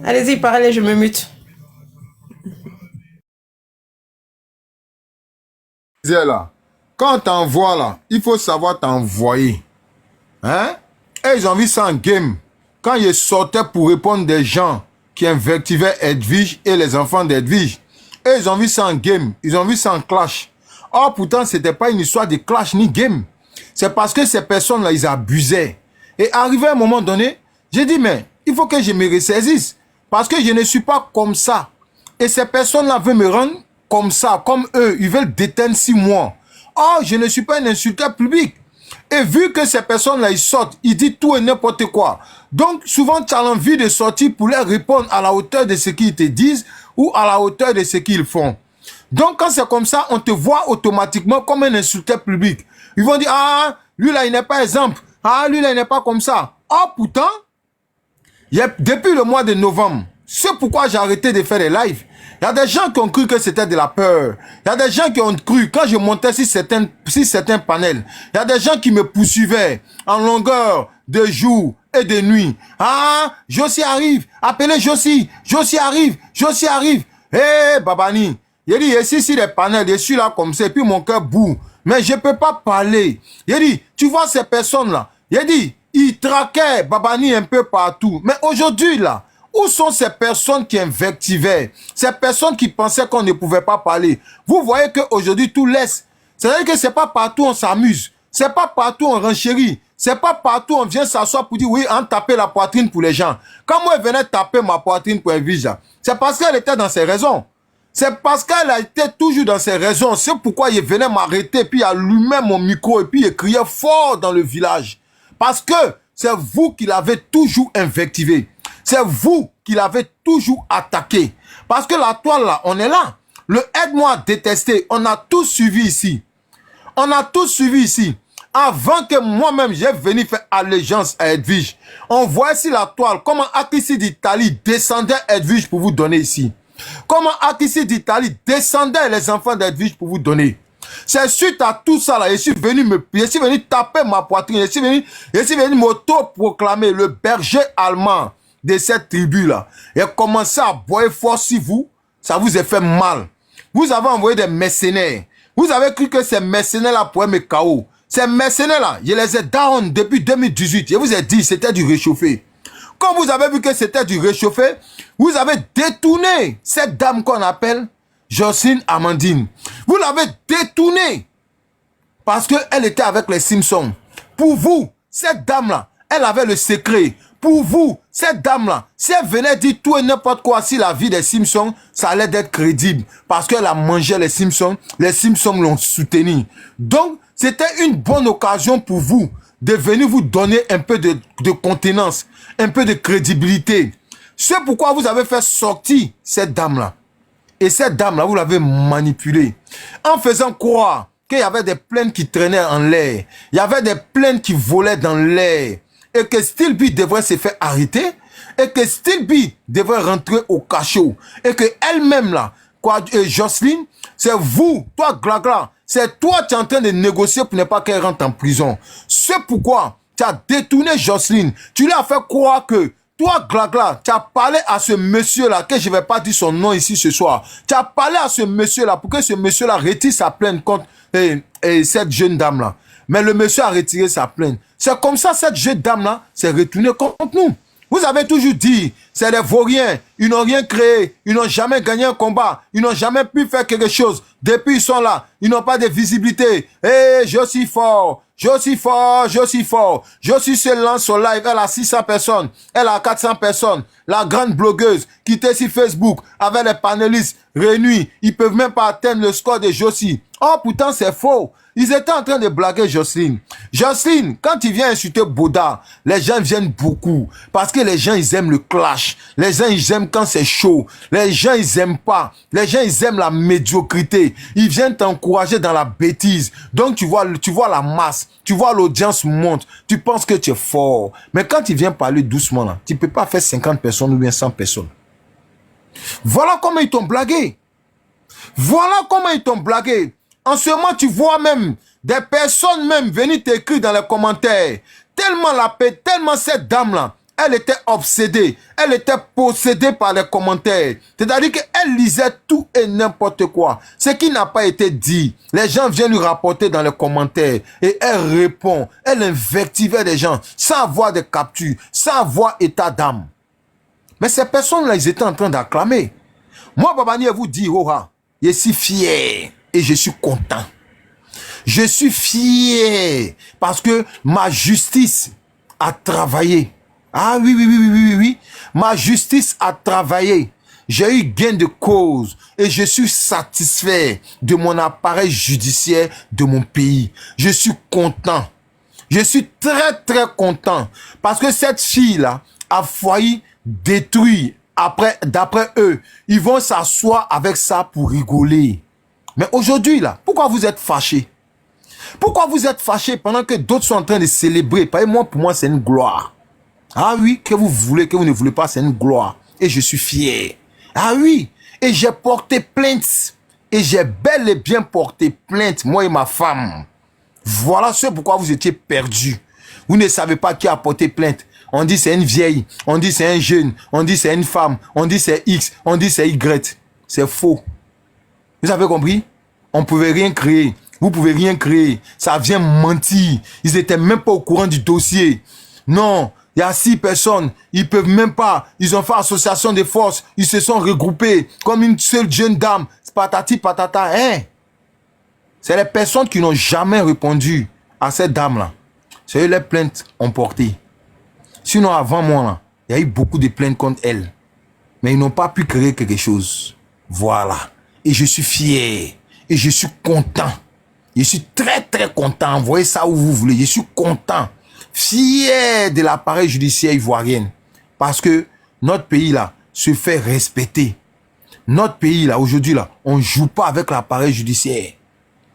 Allez-y, parlez, je me mute. Là, quand t'envoies là, il faut savoir t'envoyer. Hein? Et ils ont vu ça en game. Quand ils sortaient pour répondre des gens qui invectivaient Edwige et les enfants d'Edwige. Et ils ont vu ça en game. Ils ont vu ça en clash. Or, pourtant, c'était pas une histoire de clash ni game. C'est parce que ces personnes-là, ils abusaient. Et arrivé à un moment donné, j'ai dit, mais il faut que je me ressaisisse. Parce que je ne suis pas comme ça. Et ces personnes-là veulent me rendre comme ça, comme eux. Ils veulent déteindre 6 mois. Or, je ne suis pas un insulteur public. Et vu que ces personnes-là, ils sortent, ils disent tout et n'importe quoi. Donc, souvent, tu as envie de sortir pour leur répondre à la hauteur de ce qu'ils te disent ou à la hauteur de ce qu'ils font. Donc, quand c'est comme ça, on te voit automatiquement comme un insulteur public. Ils vont dire, ah, lui là, il n'est pas exemple. Ah, lui là, il n'est pas comme ça. Ah, pourtant, depuis le mois de novembre, c'est pourquoi j'ai arrêté de faire des lives. Il y a des gens qui ont cru que c'était de la peur. Il y a des gens qui ont cru, quand je montais sur certains panels, il y a des gens qui me poursuivaient en longueur de jour et de nuit. Ah, Josie arrive. Appelez Josie. Josie arrive. Josie arrive. Hé, Babani. Il dit, ici, sur les panels, je suis là comme ça, et puis mon cœur boue. Mais je ne peux pas parler. Il dit, tu vois ces personnes-là. Il dit, ils traquaient Babani un peu partout. Mais aujourd'hui, là, où sont ces personnes qui invectivaient? Ces personnes qui pensaient qu'on ne pouvait pas parler. Vous voyez qu'aujourd'hui, tout laisse. C'est-à-dire que ce n'est pas partout on s'amuse. C'est pas partout on renchérit. C'est pas partout on vient s'asseoir pour dire oui, on taper la poitrine pour les gens. Quand moi, elle venait taper ma poitrine pour un visa, c'est parce qu'elle était dans ses raisons. C'est parce qu'elle a été toujours dans ses raisons. C'est pourquoi il venait m'arrêter, puis il allumait mon micro, et puis il criait fort dans le village. Parce que c'est vous qui l'avez toujours invectivé. C'est vous qui l'avez toujours attaqué. Parce que la toile là, on est là. Le aide-moi à détester, on a tous suivi ici. On a tous suivi ici. Avant que moi-même, j'ai venu faire allégeance à Edwige. On voit ici la toile, comment Akissi d'Italie descendait Edwige pour vous donner ici. Comment Akissi d'Italie descendait les enfants d'Edwige pour vous donner. C'est suite à tout ça là, je suis venu taper ma poitrine, je suis venu m'auto-proclamer le berger allemand de cette tribu là. Et commencer à boire fort si vous, ça vous a fait mal. Vous avez envoyé des mercenaires. Vous avez cru que ces mercenaires là pourraient me KO. Ces mercenaires là, je les ai down depuis 2018. Je vous ai dit, c'était du réchauffé. Quand vous avez vu que c'était du réchauffé, vous avez détourné cette dame qu'on appelle Jocelyne Amandine. Vous l'avez détournée parce qu'elle était avec les Simpsons. Pour vous, cette dame-là, elle avait le secret. Pour vous, cette dame-là, si elle venait dire tout et n'importe quoi sur la vie des Simpsons, ça allait être crédible. Parce qu'elle a mangé les Simpsons l'ont soutenu. Donc, c'était une bonne occasion pour vous de venir vous donner un peu de contenance, un peu de crédibilité. C'est pourquoi vous avez fait sortir cette dame-là. Et cette dame-là, vous l'avez manipulée. En faisant croire qu'il y avait des plaintes qui traînaient en l'air. Il y avait des plaintes qui volaient dans l'air. Et que Stilby devrait se faire arrêter. Et que Stilby devrait rentrer au cachot. Et que elle-même là, Jocelyne, c'est vous, toi Glagla, c'est toi qui es en train de négocier pour ne pas qu'elle rentre en prison. C'est pourquoi tu as détourné Jocelyne. Tu lui as fait croire que toi, Glagla, tu as parlé à ce monsieur-là, que je ne vais pas dire son nom ici ce soir. Tu as parlé à ce monsieur-là pour que ce monsieur-là retire sa plainte contre cette jeune dame-là. Mais le monsieur a retiré sa plainte. C'est comme ça, cette jeune dame-là s'est retournée contre nous. Vous avez toujours dit, c'est des vauriens, ils n'ont rien créé, ils n'ont jamais gagné un combat, ils n'ont jamais pu faire quelque chose. Depuis ils sont là, ils n'ont pas de visibilité. Je suis fort, je suis fort, je suis fort. Je suis seul lance sur live, elle a 600 personnes, elle a 400 personnes. La grande blogueuse qui était sur Facebook avec les panélistes réunis, ils peuvent même pas atteindre le score de Josie. Oh, pourtant c'est faux. Ils étaient en train de blaguer Jocelyne. Jocelyne, quand il vient insulter Boda, les gens viennent beaucoup. Parce que les gens, ils aiment le clash. Les gens, ils aiment quand c'est chaud. Les gens, ils aiment pas. Les gens, ils aiment la médiocrité. Ils viennent t'encourager dans la bêtise. Donc, tu vois la masse. Tu vois l'audience monte. Tu penses que tu es fort. Mais quand il vient parler doucement, là, tu peux pas faire 50 personnes ou bien 100 personnes. Voilà comment ils t'ont blagué. Voilà comment ils t'ont blagué. En ce moment, tu vois même des personnes même venir t'écrire dans les commentaires. Tellement cette dame-là, elle était obsédée. Elle était possédée par les commentaires. C'est-à-dire qu'elle lisait tout et n'importe quoi. Ce qui n'a pas été dit. Les gens viennent lui rapporter dans les commentaires. Et elle répond. Elle invectivait les gens sans avoir de capture, sans avoir état d'âme. Mais ces personnes-là, ils étaient en train d'acclamer. Moi, Babani, je vous dis, je suis fier. Et je suis content. Je suis fier parce que ma justice a travaillé. Ah oui. Ma justice a travaillé. J'ai eu gain de cause et je suis satisfait de mon appareil judiciaire de mon pays. Je suis content. Je suis très content parce que cette fille-là a failli détruire. D'après eux, ils vont s'asseoir avec ça pour rigoler. Mais aujourd'hui, là, pourquoi vous êtes fâchés? Pourquoi vous êtes fâchés pendant que d'autres sont en train de célébrer? Pour moi, c'est une gloire. Ah oui, que vous voulez, que vous ne voulez pas, c'est une gloire. Et je suis fier. Ah oui, et j'ai porté plainte. Et j'ai bel et bien porté plainte, moi et ma femme. Voilà ce pourquoi vous étiez perdus. Vous ne savez pas qui a porté plainte. On dit c'est une vieille, on dit c'est un jeune, on dit c'est une femme, on dit c'est X, on dit c'est Y. C'est faux. Vous avez compris? On ne pouvait rien créer. Vous pouvez rien créer. Ça vient mentir. Ils n'étaient même pas au courant du dossier. Non, il y a 6 personnes. Ils peuvent même pas. Ils ont fait association de forces. Ils se sont regroupés comme une seule jeune dame. Patati patata. C'est les personnes qui n'ont jamais répondu à cette dame-là. C'est eux les plaintes ont porté. Sinon, avant moi, là, il y a eu beaucoup de plaintes contre elle. Mais ils n'ont pas pu créer quelque chose. Voilà. Et je suis fier. Et je suis content. Je suis très, très content. Envoyez ça où vous voulez. Je suis content. Fier de l'appareil judiciaire ivoirien. Parce que notre pays, là, se fait respecter. Notre pays, là, aujourd'hui, là, on ne joue pas avec l'appareil judiciaire.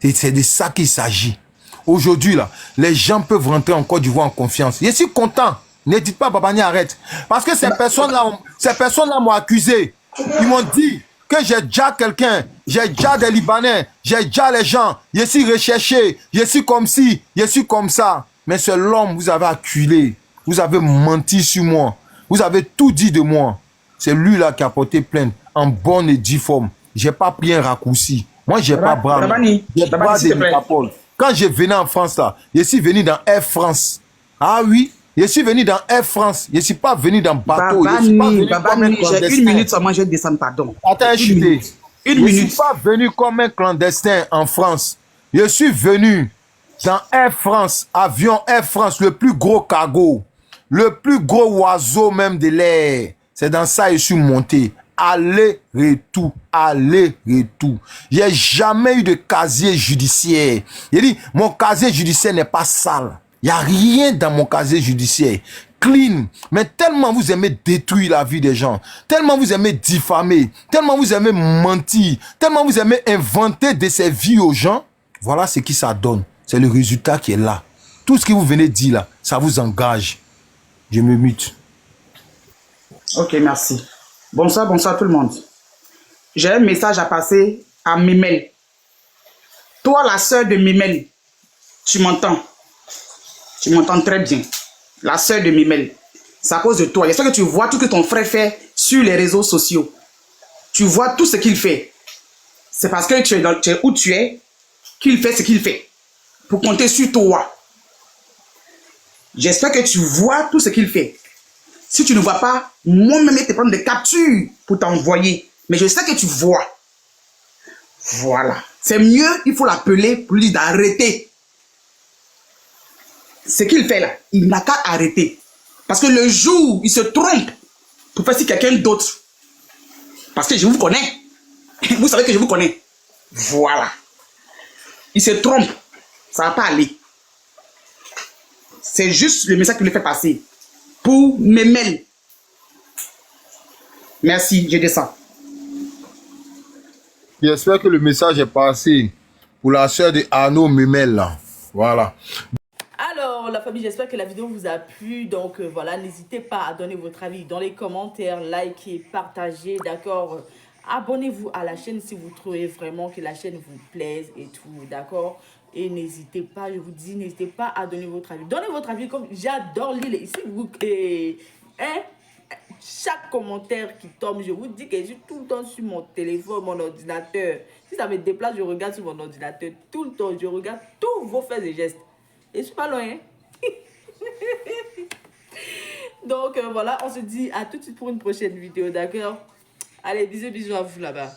C'est de ça qu'il s'agit. Aujourd'hui, là, les gens peuvent rentrer en Côte d'Ivoire en confiance. Je suis content. Ne dites pas, Babani, arrête. Parce que ces personnes-là m'ont accusé. Ils m'ont dit que j'ai déjà quelqu'un, j'ai déjà des Libanais, j'ai déjà les gens. Je suis recherché, je suis comme ci, je suis comme ça. Mais c'est l'homme, vous avez acculé. Vous avez menti sur moi. Vous avez tout dit de moi. C'est lui là qui a porté plainte en bonne et due forme. J'ai pas pris un raccourci. Moi, j'ai pas bras. J'ai bras de métropole. Quand je venais en France là, je suis venu dans Air France. Ah oui, je suis venu dans Air France. Je suis pas venu dans bateau. Babani, j'ai une minute seulement, je vais descendre, pardon. Attends, je ne suis pas venu comme un clandestin en France. Je suis venu dans Air France, avion Air France, le plus gros cargo, le plus gros oiseau même de l'air. C'est dans ça que je suis monté. Aller-retour, aller-retour. J'ai jamais eu de casier judiciaire. J'ai dit, mon casier judiciaire n'est pas sale. Il n'y a rien dans mon casier judiciaire. Clean. Mais tellement vous aimez détruire la vie des gens, tellement vous aimez diffamer, tellement vous aimez mentir, tellement vous aimez inventer de ces vies aux gens, voilà ce qui ça donne. C'est le résultat qui est là. Tout ce que vous venez de dire là, ça vous engage. Je me mute. Ok, merci. Bonsoir, bonsoir tout le monde. J'ai un message à passer à Mimel. Toi, la sœur de Mimel, tu m'entends? Tu m'entends très bien. La sœur de Mimel. C'est à cause de toi. J'espère que tu vois tout ce que ton frère fait sur les réseaux sociaux. Tu vois tout ce qu'il fait. C'est parce que tu es où tu es qu'il fait ce qu'il fait. Pour compter sur toi. J'espère que tu vois tout ce qu'il fait. Si tu ne vois pas, moi-même, je vais te prendre des captures pour t'envoyer. Mais je sais que tu vois. Voilà. C'est mieux, il faut l'appeler pour lui dire d'arrêter. Ce qu'il fait là, il n'a qu'à arrêter. Parce que le jour où il se trompe pour faire si quelqu'un d'autre, parce que je vous connais. Vous savez que je vous connais. Voilà. Il se trompe. Ça ne va pas aller. C'est juste le message qu'il fait passer. Pour Memel. Merci, je descends. J'espère que le message est passé pour la sœur de Arnaud Memel là. Voilà. Alors, la famille, j'espère que la vidéo vous a plu. Donc, voilà, n'hésitez pas à donner votre avis dans les commentaires, likez, partagez, d'accord? Abonnez-vous à la chaîne si vous trouvez vraiment que la chaîne vous plaise et tout, d'accord? Et n'hésitez pas, je vous dis, n'hésitez pas à donner votre avis. Donnez votre avis, comme j'adore lire ici. Chaque commentaire qui tombe, je vous dis que je suis tout le temps sur mon téléphone, mon ordinateur. Si ça me déplace, je regarde sur mon ordinateur. Tout le temps, je regarde tous vos faits et gestes. Et je suis pas loin. Hein? Donc, voilà, on se dit à tout de suite pour une prochaine vidéo, d'accord? Allez, bisous, bisous à vous là-bas.